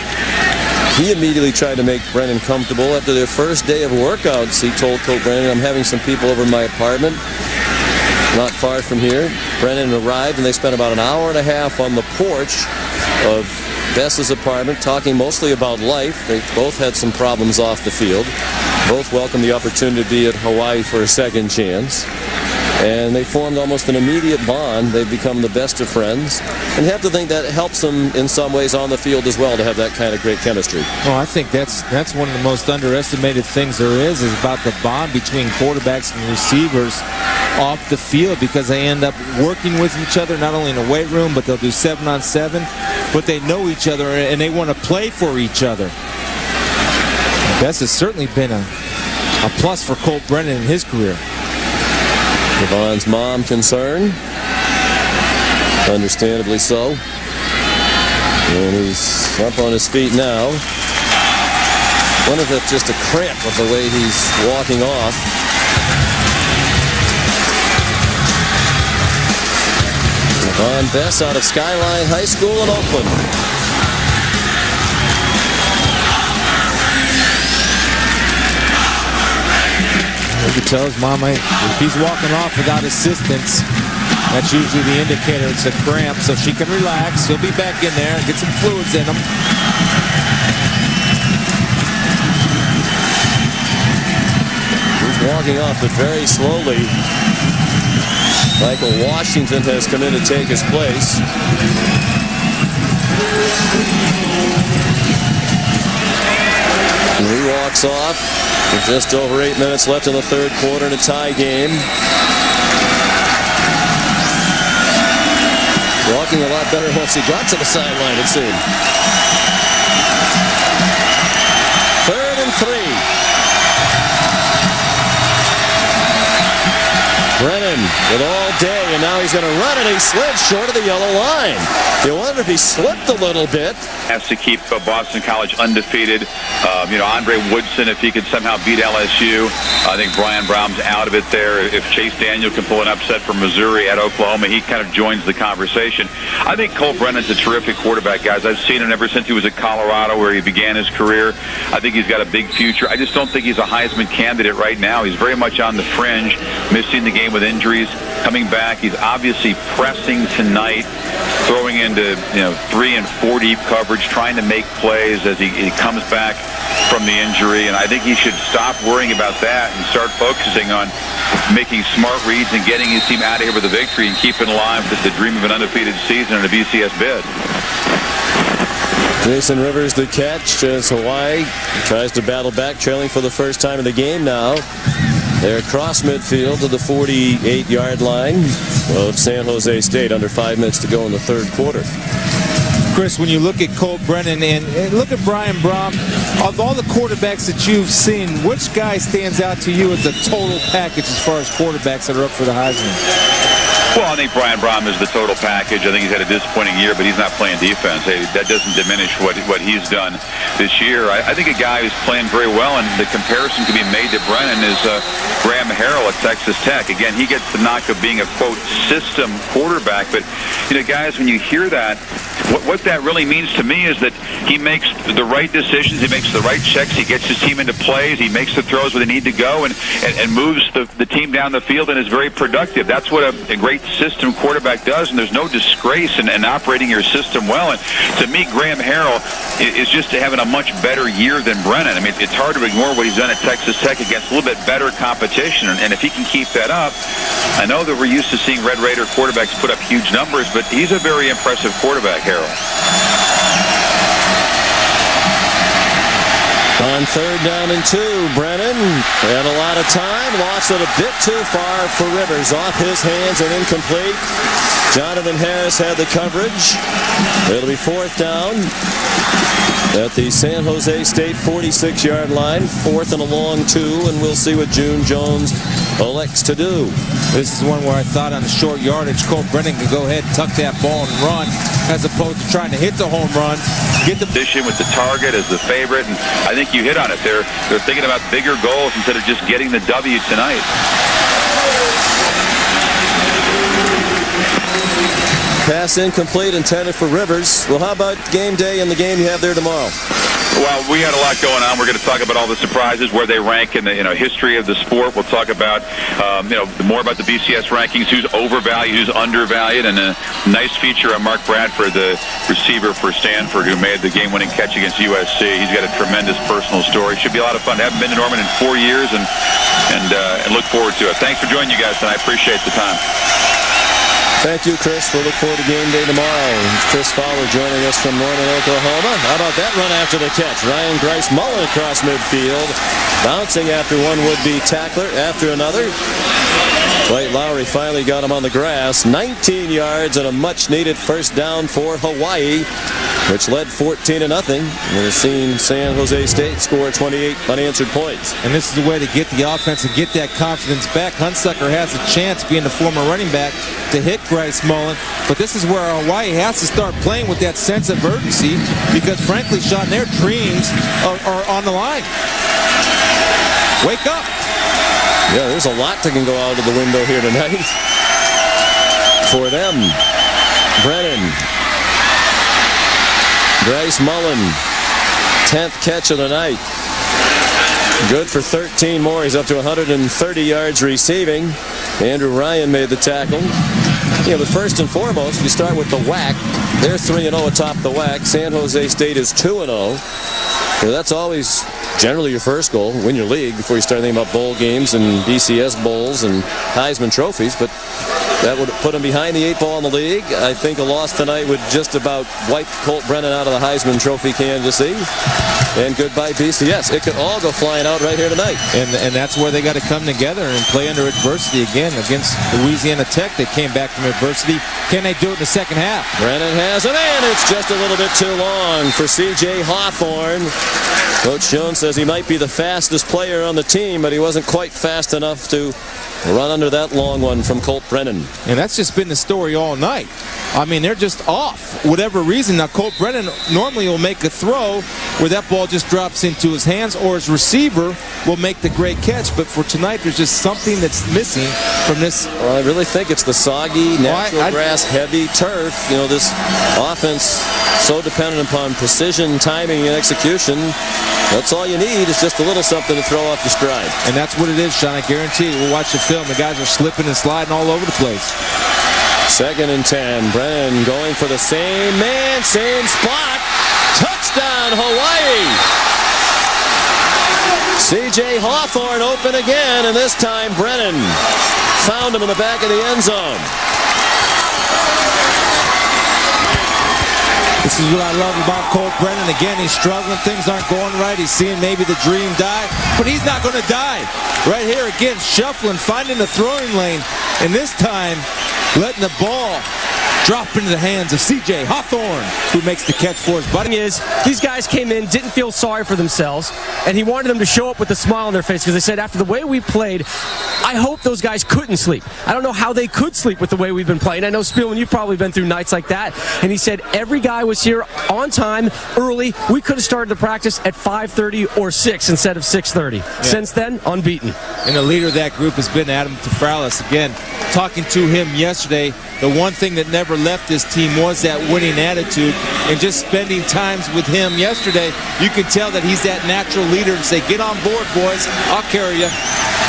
he immediately tried to make Brennan comfortable. After their first day of workouts, he told Colt Brennan, I'm having some people over in my apartment, not far from here. Brennan arrived, and they spent about an hour and a half on the porch of Bess's apartment, talking mostly about life. They both had some problems off the field. Both welcomed the opportunity to be at Hawaii for a second chance. And they formed almost an immediate bond. They've become the best of friends. And you have to think that helps them in some ways on the field as well to have that kind of great chemistry. Well, I think that's one of the most underestimated things there is about the bond between quarterbacks and receivers off the field, because they end up working with each other, not only in the weight room, but they'll do 7-on-7. But they know each other, and they want to play for each other. Bess has certainly been a plus for Colt Brennan in his career. Devon's mom concerned. Understandably so. And he's up on his feet now. Wonder if that's just a cramp with the way he's walking off. Devon Bess out of Skyline High School in Oakland. He tells Mama if he's walking off without assistance, that's usually the indicator it's a cramp, so she can relax. He'll be back in there and get some fluids in him. He's walking off, but very slowly. Michael Washington has come in to take his place. And he walks off with just over 8 minutes left in the third quarter in a tie game. Walking a lot better once he got to the sideline, it seemed. 3rd and 3. Brennan with all day, and now he's going to run, and he slid short of the yellow line. You wonder if he slipped a little bit. Has to keep Boston College undefeated. Andre Woodson, if he could somehow beat LSU. I think Brian Brown's out of it there. If Chase Daniel can pull an upset from Missouri at Oklahoma, he kind of joins the conversation. I think Colt Brennan's a terrific quarterback, guys. I've seen him ever since he was at Colorado, where he began his career. I think he's got a big future. I just don't think he's a Heisman candidate right now. He's very much on the fringe, missing the game with injuries, coming back. He's obviously pressing tonight, throwing into 3 and 4 deep coverage, trying to make plays as he comes back from the injury. And I think he should stop worrying about that and start focusing on making smart reads and getting his team out of here with a victory and keeping alive the dream of an undefeated season and a BCS bid. Jason Rivers the catch as Hawaii tries to battle back, trailing for the first time in the game now. They're across midfield to the 48-yard line of San Jose State. Under 5 minutes to go in the third quarter. Chris, when you look at Colt Brennan and look at Brian Brown, of all the quarterbacks that you've seen, which guy stands out to you as the total package as far as quarterbacks that are up for the Heisman? Well, I think Brian Brown is the total package. I think he's had a disappointing year, but he's not playing defense. That doesn't diminish what he's done this year. I think a guy who's playing very well, and the comparison can be made to Brennan, is Graham Harrell at Texas Tech. Again, he gets the knock of being a, quote, system quarterback. But, guys, when you hear that, what that really means to me is that he makes the right decisions, he makes the right checks, he gets his team into plays, he makes the throws where they need to go, and moves the team down the field and is very productive. That's what a great system quarterback does, and there's no disgrace in operating your system well. And to me, Graham Harrell is just having a much better year than Brennan. I mean, it's hard to ignore what he's done at Texas Tech against a little bit better competition, and if he can keep that up, I know that we're used to seeing Red Raider quarterbacks put up huge numbers, but he's a very impressive quarterback, Harrell. On 3rd down and 2, Brennan had a lot of time, lost it a bit too far for Rivers, off his hands and incomplete. Jonathan Harris had the coverage. It'll be 4th down at the San Jose State 46-yard line, 4th and a long 2, and we'll see what June Jones elects to do. This is one where I thought on the short yardage, Colt Brennan could go ahead and tuck that ball and run, as opposed to trying to hit the home run, get the position with the target as the favorite, and I think you hit on it. They're thinking about bigger goals instead of just getting the W tonight. Pass incomplete, intended for Rivers. Well, how about game day and the game you have there tomorrow? Well, we had a lot going on. We're going to talk about all the surprises, where they rank in the history of the sport. We'll talk about more about the BCS rankings, who's overvalued, who's undervalued, and a nice feature on Mark Bradford, the receiver for Stanford, who made the game-winning catch against USC. He's got a tremendous personal story. Should be a lot of fun. I haven't been to Norman in 4 years, and look forward to it. Thanks for joining you guys, and I appreciate the time. Thank you, Chris. We'll look forward to game day tomorrow. It's Chris Fowler joining us from Norman, Oklahoma. How about that run after the catch? Ryan Grice Mullen across midfield, bouncing after one would-be tackler, after another. Dwight Lowry finally got him on the grass. 19 yards and a much-needed first down for Hawaii, which led 14-0. We've seen San Jose State score 28 unanswered points. And this is the way to get the offense and get that confidence back. Hunsucker has a chance, being the former running back, to hit Grice Mullen, but this is where Hawaii has to start playing with that sense of urgency, because frankly, Sean, their dreams are on the line. Wake up. Yeah, there's a lot that can go out of the window here tonight for them. Brennan, Grice Mullen, 10th catch of the night. Good for 13 more. He's up to 130 yards receiving. Andrew Ryan made the tackle. Yeah, but first and foremost, you start with the WAC. They're 3-0 atop the WAC. San Jose State is 2-0. That's always generally your first goal, win your league, before you start thinking about bowl games and BCS bowls and Heisman trophies. But that would put them behind the 8 ball in the league. I think a loss tonight would just about wipe Colt Brennan out of the Heisman Trophy candidacy. And goodbye BCS. It could all go flying out right here tonight. And that's where they got to come together and play under adversity again against Louisiana Tech. They came back from adversity. Can they do it in the second half? Brennan has it, and it's just a little bit too long for C.J. Hawthorne. Coach Jones says he might be the fastest player on the team, but he wasn't quite fast enough to run under that long one from Colt Brennan. And that's just been the story all night. I mean, they're just off, whatever reason. Now, Colt Brennan normally will make a throw where that ball just drops into his hands, or his receiver will make the great catch. But for tonight, there's just something that's missing from this. Well, I really think it's the soggy, natural grass, heavy turf. You know, this offense so dependent upon precision, timing, and execution. That's all you need is just a little something to throw off your stride. And that's what it is, Sean. I guarantee you. We'll watch the film. The guys are slipping and sliding all over the place. 2nd and 10. Brennan going for the same man, same spot. Touchdown, Hawaii. C.J. Hawthorne open again, and this time Brennan found him in the back of the end zone. This is what I love about Colt Brennan. Again, he's struggling. Things aren't going right. He's seeing maybe the dream die, but he's not going to die. Right here again, shuffling, finding the throwing lane, and this time letting the ball drop into the hands of C.J. Hawthorne, who makes the catch for his buddy. These guys came in, didn't feel sorry for themselves, and he wanted them to show up with a smile on their face, because they said, after the way we played, I hope those guys couldn't sleep. I don't know how they could sleep with the way we've been playing. I know, Spielman, you've probably been through nights like that. And he said every guy was here on time, early. We could have started the practice at 5:30 or 6 instead of 6:30. Yeah. Since then, unbeaten. And the leader of that group has been Adam Tafralis. Again, talking to him yesterday, the one thing that never never left this team was that winning attitude. And just spending times with him yesterday, you can tell that he's that natural leader and say, get on board, boys. I'll carry you.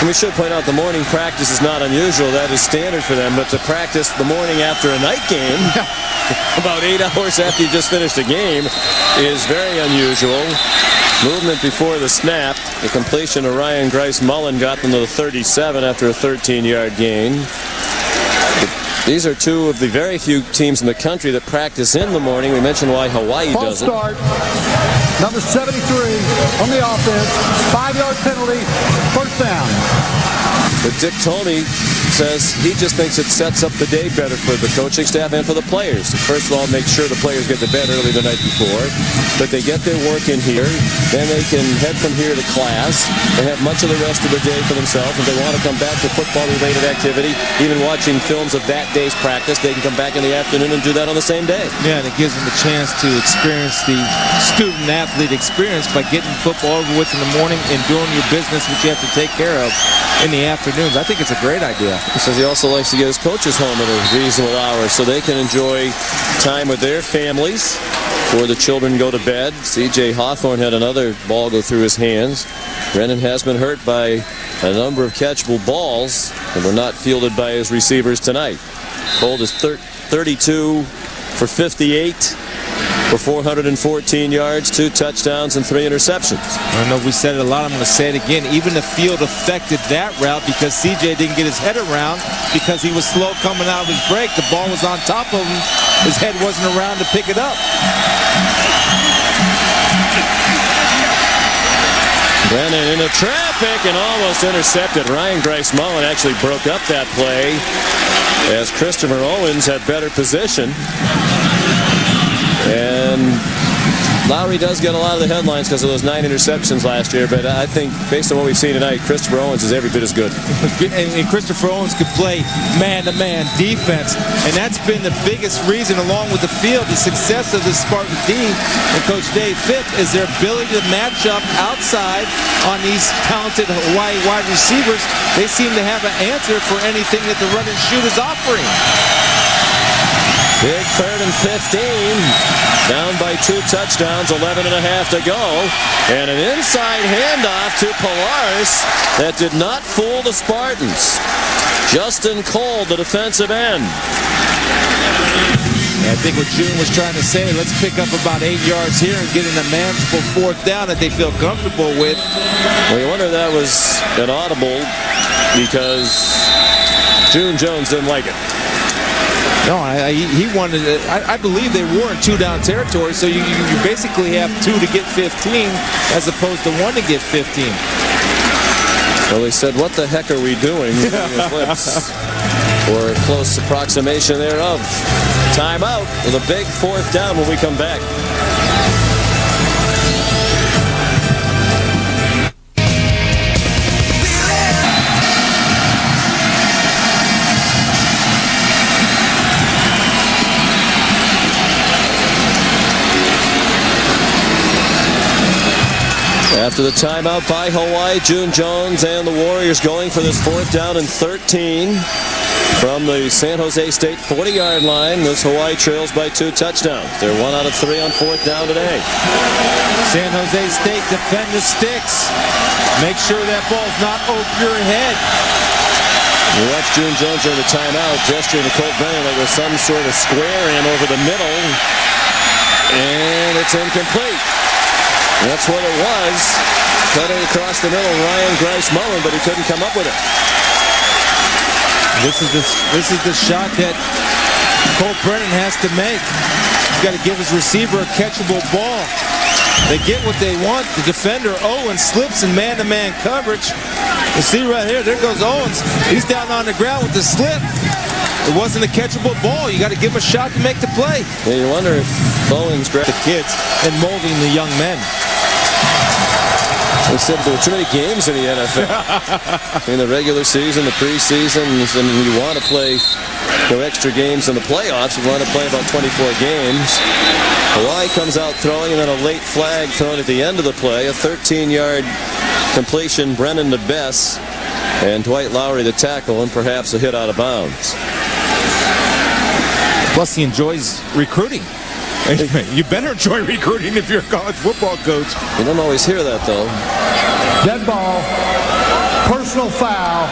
And we should point out the morning practice is not unusual. That is standard for them. But to practice the morning after a night game, about 8 hours after you just finished a game, is very unusual. Movement before the snap. The completion of Ryan Grice-Mullen got them to the 37 after a 13-yard gain. These are two of the very few teams in the country that practice in the morning. We mentioned why Hawaii doesn't. False start. Number 73 on the offense. 5-yard penalty. First down. But Dick Tomey says he just thinks it sets up the day better for the coaching staff and for the players. First of all, make sure the players get to bed early the night before, but they get their work in here. Then they can head from here to class and have much of the rest of the day for themselves. If they want to come back to football-related activity, even watching films of that day's practice, they can come back in the afternoon and do that on the same day. Yeah, and it gives them a chance to experience the student-athlete experience by getting football over with in the morning and doing your business, which you have to take care of in the afternoons. I think it's a great idea. He says he also likes to get his coaches home at a reasonable hour so they can enjoy time with their families before the children go to bed. C.J. Hawthorne had another ball go through his hands. Brennan has been hurt by a number of catchable balls that were not fielded by his receivers tonight. Colt is 32 for 58. For 414 yards, 2 touchdowns, and 3 interceptions. I know we said it a lot. I'm going to say it again. Even the field affected that route because C.J. didn't get his head around because he was slow coming out of his break. The ball was on top of him. His head wasn't around to pick it up. Brennan into traffic and almost intercepted. Ryan Grice-Mullen actually broke up that play as Christopher Owens had better position. And Lowry does get a lot of the headlines because of those 9 interceptions last year, but I think based on what we've seen tonight, Christopher Owens is every bit as good. And Christopher Owens could play man-to-man defense, and that's been the biggest reason, along with the field, the success of the Spartan team and Coach Dave Fitt is their ability to match up outside on these talented Hawaii wide receivers. They seem to have an answer for anything that the run and shoot is offering. Big 3rd and 15. Down by 2 touchdowns, 11 and a half to go. And an inside handoff to Pilaris that did not fool the Spartans. Justin Colt, the defensive end. I think what June was trying to say, let's pick up about 8 yards here and get in a manageable 4th down that they feel comfortable with. Well, you wonder if that was an audible because June Jones didn't like it. No, he wanted it. I believe they were in 2-down territory, so you basically have 2 to get 15 as opposed to 1 to get 15. Well, he said, what the heck are we doing? Or a close approximation thereof. Timeout with a big 4th down when we come back. After the timeout by Hawaii, June Jones and the Warriors going for this 4th down and 13 from the San Jose State 40-yard line. This Hawaii trails by 2 touchdowns. They're 1 out of 3 on 4th down today. San Jose State defend the sticks. Make sure that ball's not over your head. You watch June Jones during the timeout gesturing to Colt Brennan like there's some sort of square in over the middle. And it's incomplete. That's what it was. Cutting across the middle, Ryan Grice-Mullen, but he couldn't come up with it. This is the shot that Colt Brennan has to make. He's got to give his receiver a catchable ball. They get what they want. The defender, Owens, slips in man-to-man coverage. You see right here, there goes Owens. He's down on the ground with the slip. It wasn't a catchable ball. You got to give him a shot to make the play. Yeah, you wonder if Owens grabbed the kids and molding the young men. They said there were too many games in the NFL. In the regular season, the preseason, and you want to play extra games in the playoffs. You want to play about 24 games. Hawaii comes out throwing, and then a late flag thrown at the end of the play. A 13-yard completion, Brennan to Bess, and Dwight Lowry the tackle, and perhaps a hit out of bounds. Plus, he enjoys recruiting. You better enjoy recruiting if you're a college football coach. You don't always hear that, though. Dead ball. Personal foul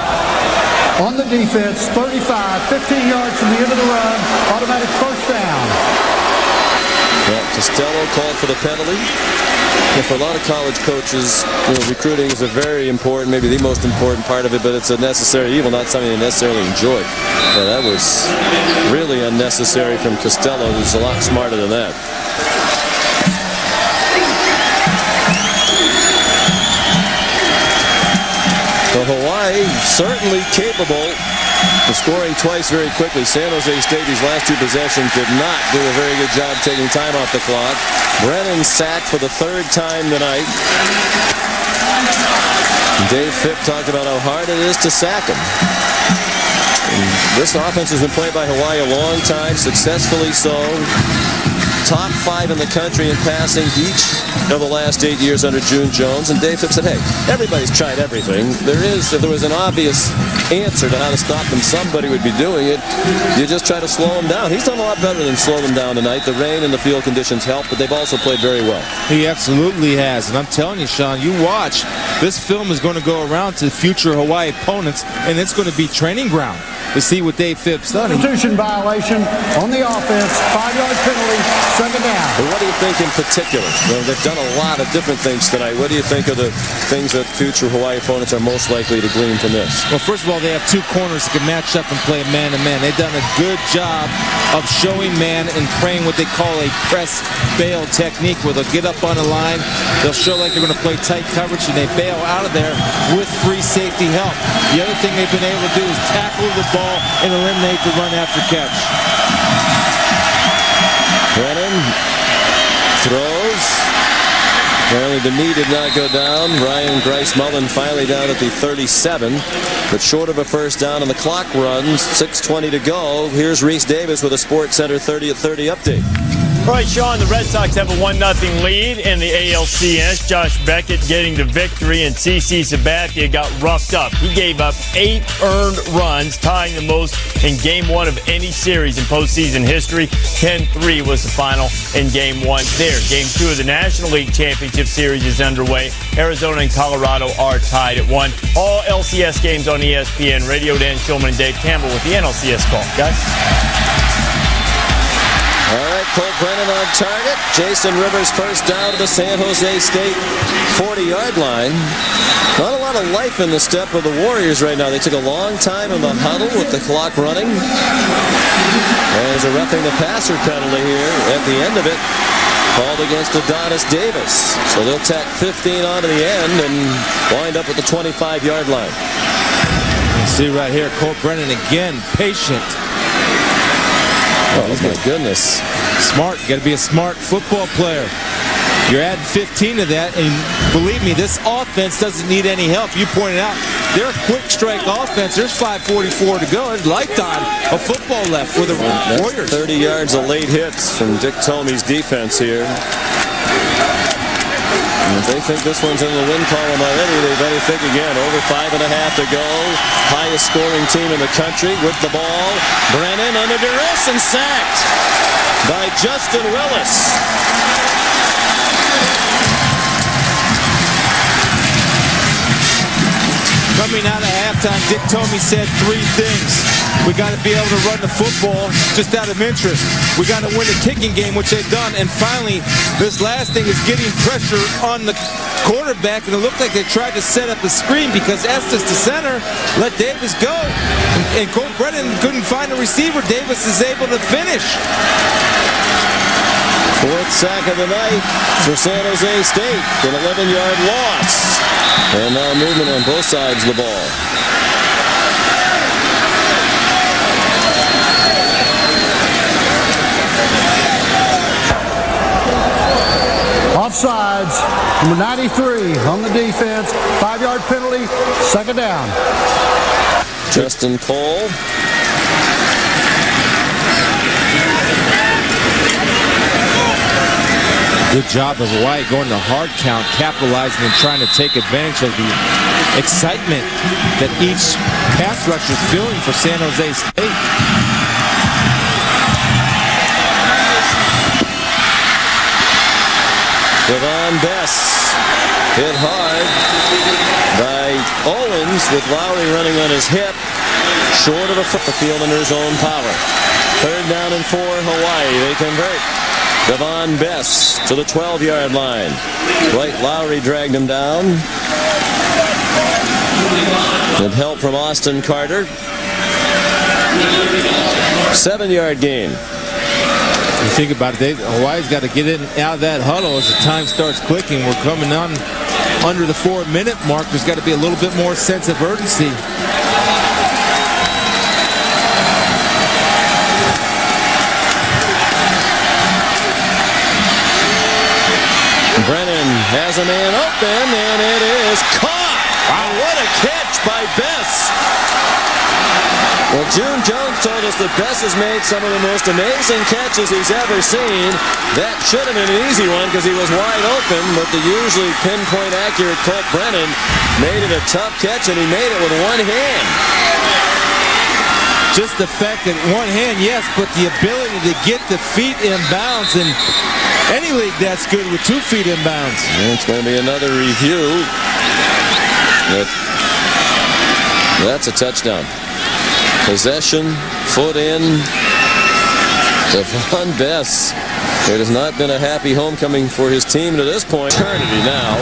on the defense. 35, 15 yards from the end of the run. Automatic first down. Yeah, Costello called for the penalty. And for a lot of college coaches, recruiting is a very important, maybe the most important part of it, but it's a necessary evil, not something they necessarily enjoy. Yeah, that was really unnecessary from Costello, who's a lot smarter than that. So Hawaii certainly capable of scoring twice very quickly. San Jose State, these last two possessions, did not do a very good job taking time off the clock. Brennan sacked for the third time tonight. Dave Phipp talked about how hard it is to sack him. And this offense has been played by Hawaii a long time, successfully so. Top 5 in the country in passing each of the last 8 years under June Jones. And Dave Phipp said, hey, everybody's tried everything. If there was an obvious answer to how to stop them, somebody would be doing it. You just try to slow them down. He's done a lot better than slow them down tonight. The rain and the field conditions help, but they've also played very well. He absolutely has. And I'm telling you, Sean, you watch. This film is going to go around to future Hawaii opponents, and it's going to be training ground to see what Dave Phipp's done. Constitution violation on the offense. 5-yard penalty. Second down. But what do you think in particular? They've done a lot of different things tonight. What do you think are the things that future Hawaii opponents are most likely to glean from this? Well, first of all, they have two corners that can match up and play man-to-man. They've done a good job of showing man and playing what they call a press bail technique, where they'll get up on the line, they'll show like they're going to play tight coverage, and they bail out of there with free safety help. The other thing they've been able to do is tackle the ball and eliminate the run after catch. Brennan throws. Apparently the knee did not go down. Ryan Grice-Mullen finally down at the 37, but short of a first down, and the clock runs. 6:20 to go. Here's Reese Davis with a Sports Center 30 at 30 update. All right, Sean, the Red Sox have a 1-0 lead in the ALCS. Josh Beckett getting the victory, and CC Sabathia got roughed up. He gave up 8 earned runs, tying the most in Game 1 of any series in postseason history. 10-3 was the final in Game 1 there. Game 2 of the National League Championship Series is underway. Arizona and Colorado are tied at 1. All LCS games on ESPN. Radio Dan Shulman and Dave Campbell with the NLCS call. Guys? All right, Colt Brennan on target. Jason Rivers first down to the San Jose State 40-yard line. Not a lot of life in the step of the Warriors right now. They took a long time in the huddle with the clock running. And there's a roughing the passer penalty here at the end of it, called against Adonis Davis. So they'll tack 15 onto the end and wind up at the 25-yard line. You see right here, Colt Brennan again, patient. Oh, my goodness. Smart. You got to be a smart football player. You're adding 15 to that, and believe me, this offense doesn't need any help. You pointed out, they're a quick strike offense. There's 5:44 to go. There's lifetime of football left for the Warriors. 30 yards of late hits from Dick Tomey's defense here. And if they think this one's in the win column already, they better think again. Over 5.5 to go. Highest scoring team in the country with the ball. Brennan under duress and sacked by Justin Willis. Coming out of halftime, Dick Tomey said 3 things. We got to be able to run the football just out of interest. We got to win the kicking game, which they've done. And finally, this last thing is getting pressure on the quarterback. And it looked like they tried to set up a screen because Estes, the center, let Davis go. And Colt Brennan couldn't find a receiver. Davis is able to finish. 4th sack of the night for San Jose State. An 11-yard loss. And now movement on both sides of the ball. Offsides. Number 93 on the defense. 5-yard penalty. Second down. Justin Cole. Good job of Hawaii going to hard count, capitalizing and trying to take advantage of the excitement that each pass rusher is feeling for San Jose State. Devon Bess hit hard by Owens with Lowry running on his hip. Short of a field under his own power. 3rd down and 4, Hawaii. They convert. Devon Bess to the 12-yard line. Dwight Lowry dragged him down. With help from Austin Carter. 7-yard gain. You think about it, Hawaii's got to get in out of that huddle as the time starts clicking. We're coming on under the 4-minute mark. There's got to be a little bit more sense of urgency. Brennan has a man open, and it is caught. Wow, what a catch by Bess. Well, June Jones told us that Bess has made some of the most amazing catches he's ever seen. That should have been an easy one because he was wide open, but the usually pinpoint accurate Colt Brennan made it a tough catch, and he made it with one hand. Just the fact that one hand, yes, but the ability to get the feet in bounds, and any league that's good with 2 feet in bounds. It's going to be another review. That's a touchdown. Possession, foot in. Devon Bess. It has not been a happy homecoming for his team to this point. Eternity now.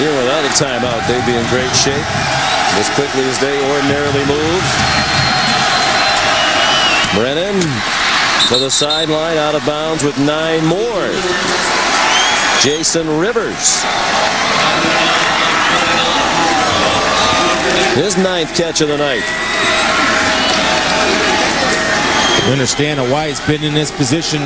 Even without a timeout, they'd be in great shape as quickly as they ordinarily move. Brennan to the sideline, out of bounds with 9 more. Jason Rivers. His 9th catch of the night. You understand Hawaii's been in this position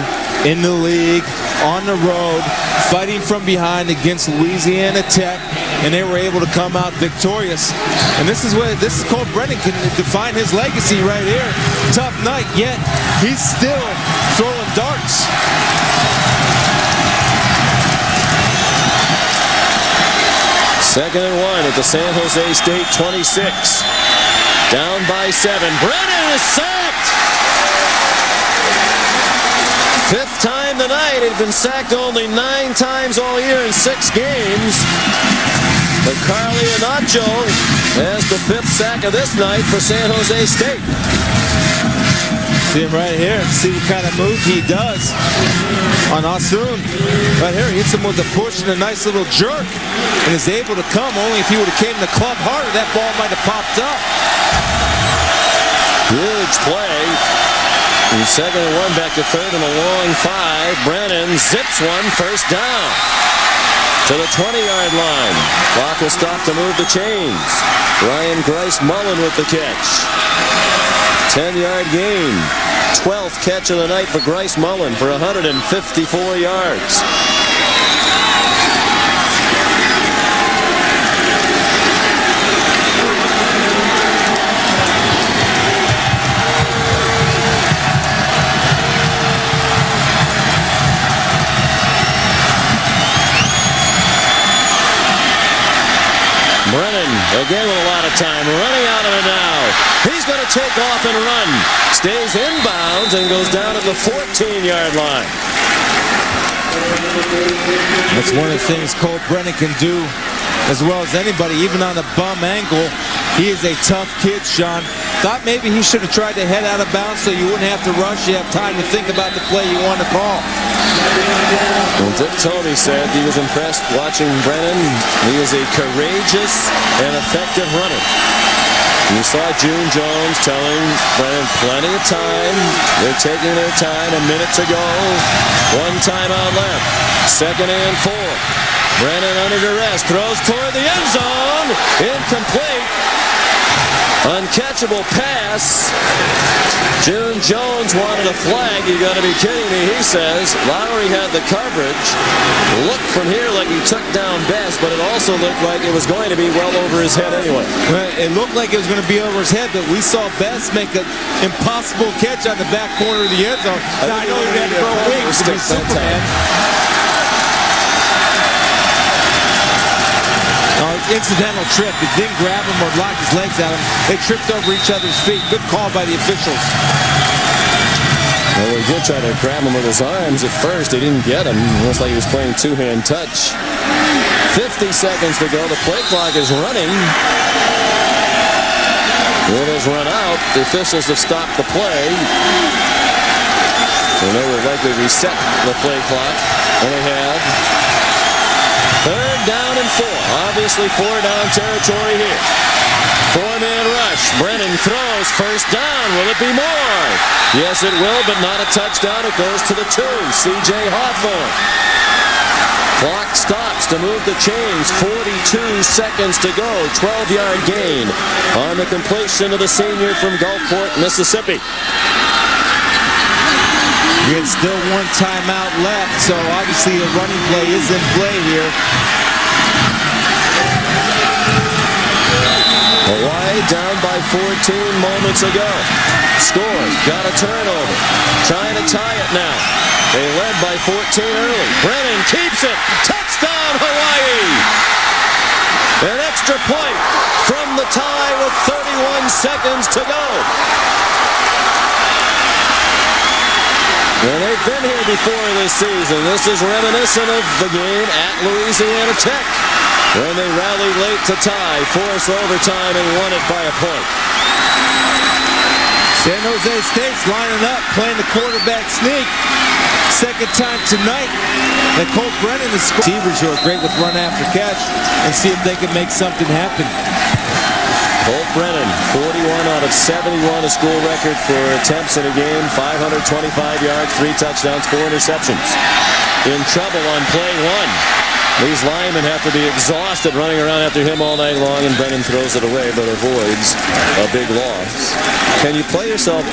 in the league, on the road, fighting from behind against Louisiana Tech, and they were able to come out victorious. And this is Colt Brennan can define his legacy right here. Tough night, yet he's still throwing darts. Second and 1 at the San Jose State 26. Down by 7. Brennan is sacked. 5th time tonight. He'd been sacked only 9 times all year in 6 games. But Carly Anacho has the 5th sack of this night for San Jose State. See him right here and see what kind of move he does on Asun. Right here, he hits him with a push and a nice little jerk and is able to come. Only if he would have came to the club harder, that ball might have popped up. Huge play. And 2nd and 1, back to 3rd and a long 5. Brennan zips one, 1st down. To the 20-yard line. Clock will stop to move the chains. Ryan Grice Mullen with the catch. 10-yard gain. 12th catch of the night for Grice Mullen for 154 yards. Brennan, again with a lot of time, running out of it now. He's going to take off and run. Stays inbounds and goes down at the 14-yard line. That's one of the things Colt Brennan can do as well as anybody, even on a bum angle. He is a tough kid, Sean. Thought maybe he should have tried to head out of bounds so you wouldn't have to rush. You have time to think about the play you want to call. Well, Dick Tony said he was impressed watching Brennan. He is a courageous and effective runner. You saw June Jones telling Brennan plenty of time. They're taking their time, a minute to go. 1 timeout left. 2nd and 4. Brennan under duress, throws toward the end zone. Incomplete. Uncatchable pass. June Jones wanted a flag. You got to be kidding me, he says. Lowry had the coverage. Looked from here like he took down Bess, but it also looked like it was going to be well over his head anyway. Well, it looked like it was going to be over his head, but we saw Bess make an impossible catch on the back corner of the end zone. Now, I know he had to throw wings to be Superman. Incidental trip. It didn't grab him or lock his legs at him. They tripped over each other's feet. Good call by the officials. Well, he did try to grab him with his arms at first. He didn't get him. Looks like he was playing two-hand touch. 50 seconds to go. The play clock is running. It has run out. The officials have stopped the play. And they will likely reset the play clock. And they have. Third down and 4. Obviously 4-down territory here. 4-man rush. Brennan throws. First down. Will it be more? Yes, it will, but not a touchdown. It goes to the 2. C.J. Hawthorne. Clock stops to move the chains. 42 seconds to go. 12-yard gain on the completion of the senior from Gulfport, Mississippi. We had still one timeout left, so obviously a running play is in play here. Hawaii down by 14 moments ago. Scored. Got a turnover. Trying to tie it now. They led by 14 early. Brennan keeps it. Touchdown, Hawaii! An extra point from the tie with 31 seconds to go. And they've been here before this season. This is reminiscent of the game at Louisiana Tech, when they rallied late to tie, force overtime, and won it by a point. San Jose State's lining up, playing the quarterback sneak. Second time tonight that Colt Brennan is scoring. Receivers who are great with run after catch, and see if they can make something happen. Colt Brennan, 41 out of 71, a school record for attempts in a game, 525 yards, 3 touchdowns, 4 interceptions. In trouble on play 1. These linemen have to be exhausted running around after him all night long, and Brennan throws it away but avoids a big loss. Can you play yourself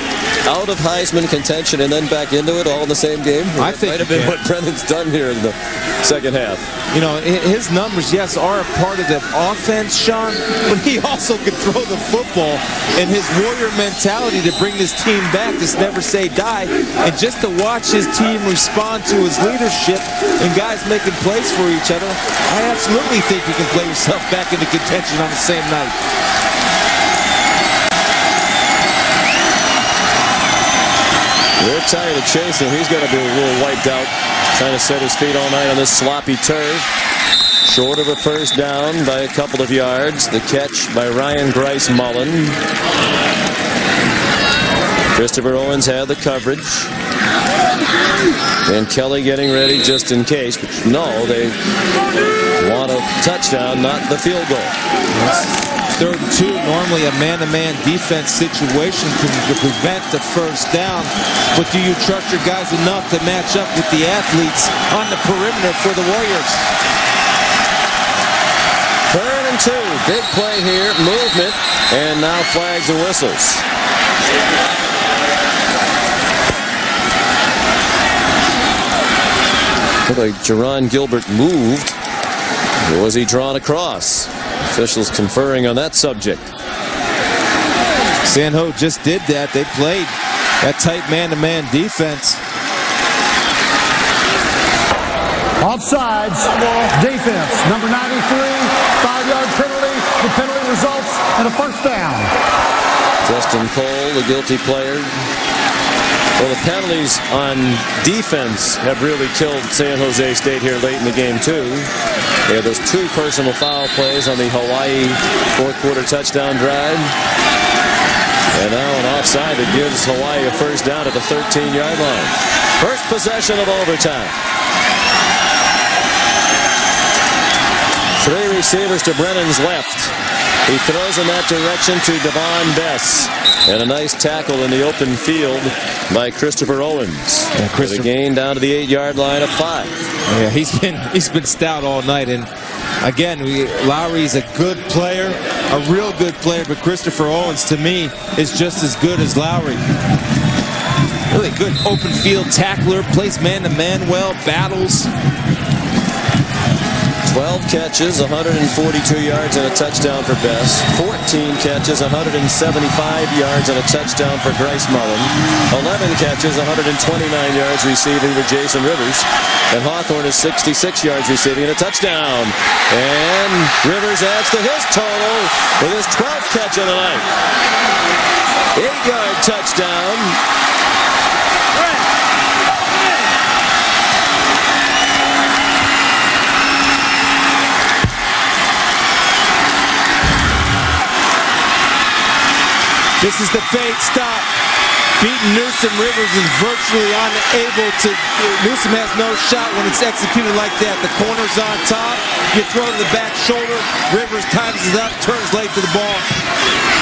out of Heisman contention and then back into it all in the same game? I think might have been what Brennan's done here in the second half. You know, his numbers, yes, are a part of the offense, Sean, but he also can throw the football, and his warrior mentality to bring this team back, this never say die, and just to watch his team respond to his leadership and guys making plays for each other, I absolutely think you can play yourself back into contention on the same night. They're tired of chasing. He's going to be a little wiped out, trying to set his feet all night on this sloppy turf. Short of a first down by a couple of yards. The catch by Ryan Grice Mullen. Christopher Owens had the coverage. And Kelly getting ready just in case. But no, they want a touchdown, not the field goal. Third and 2, normally a man-to-man defense situation can prevent the first down. But do you trust your guys enough to match up with the athletes on the perimeter for the Warriors? Third and 2. Big play here. Movement. And now flags and whistles. Looked like Jerron Gilbert moved. Or was he drawn across? Officials conferring on that subject. San Jose just did that. They played that tight man-to-man defense. Offsides, defense, number 93, 5-yard penalty. The penalty results in a first down. Justin Cole, the guilty player. Well, the penalties on defense have really killed San Jose State here late in the game, too. They had those 2 personal foul plays on the Hawaii fourth-quarter touchdown drive. And now an offside that gives Hawaii a first down at the 13-yard line. First possession of overtime. 3 receivers to Brennan's left. He throws in that direction to Devon Bess. And a nice tackle in the open field by Christopher Owens. And Christopher, with a gain down to the 8-yard line of 5. Yeah, he's been stout all night. And again, Lowry's a good player, a real good player. But Christopher Owens, to me, is just as good as Lowry. Really good open field tackler, plays man-to-man well, battles. 12 catches, 142 yards, and a touchdown for Bess. 14 catches, 175 yards, and a touchdown for Grice Mullen. 11 catches, 129 yards receiving for Jason Rivers. And Hawthorne is 66 yards receiving and a touchdown. And Rivers adds to his total with his 12th catch of the night. 8-yard touchdown. This is the fade stop. Beating Newsom. Rivers is virtually unable to. Newsom has no shot when it's executed like that. The corner's on top. You throw to the back shoulder. Rivers times it up, turns late to the ball.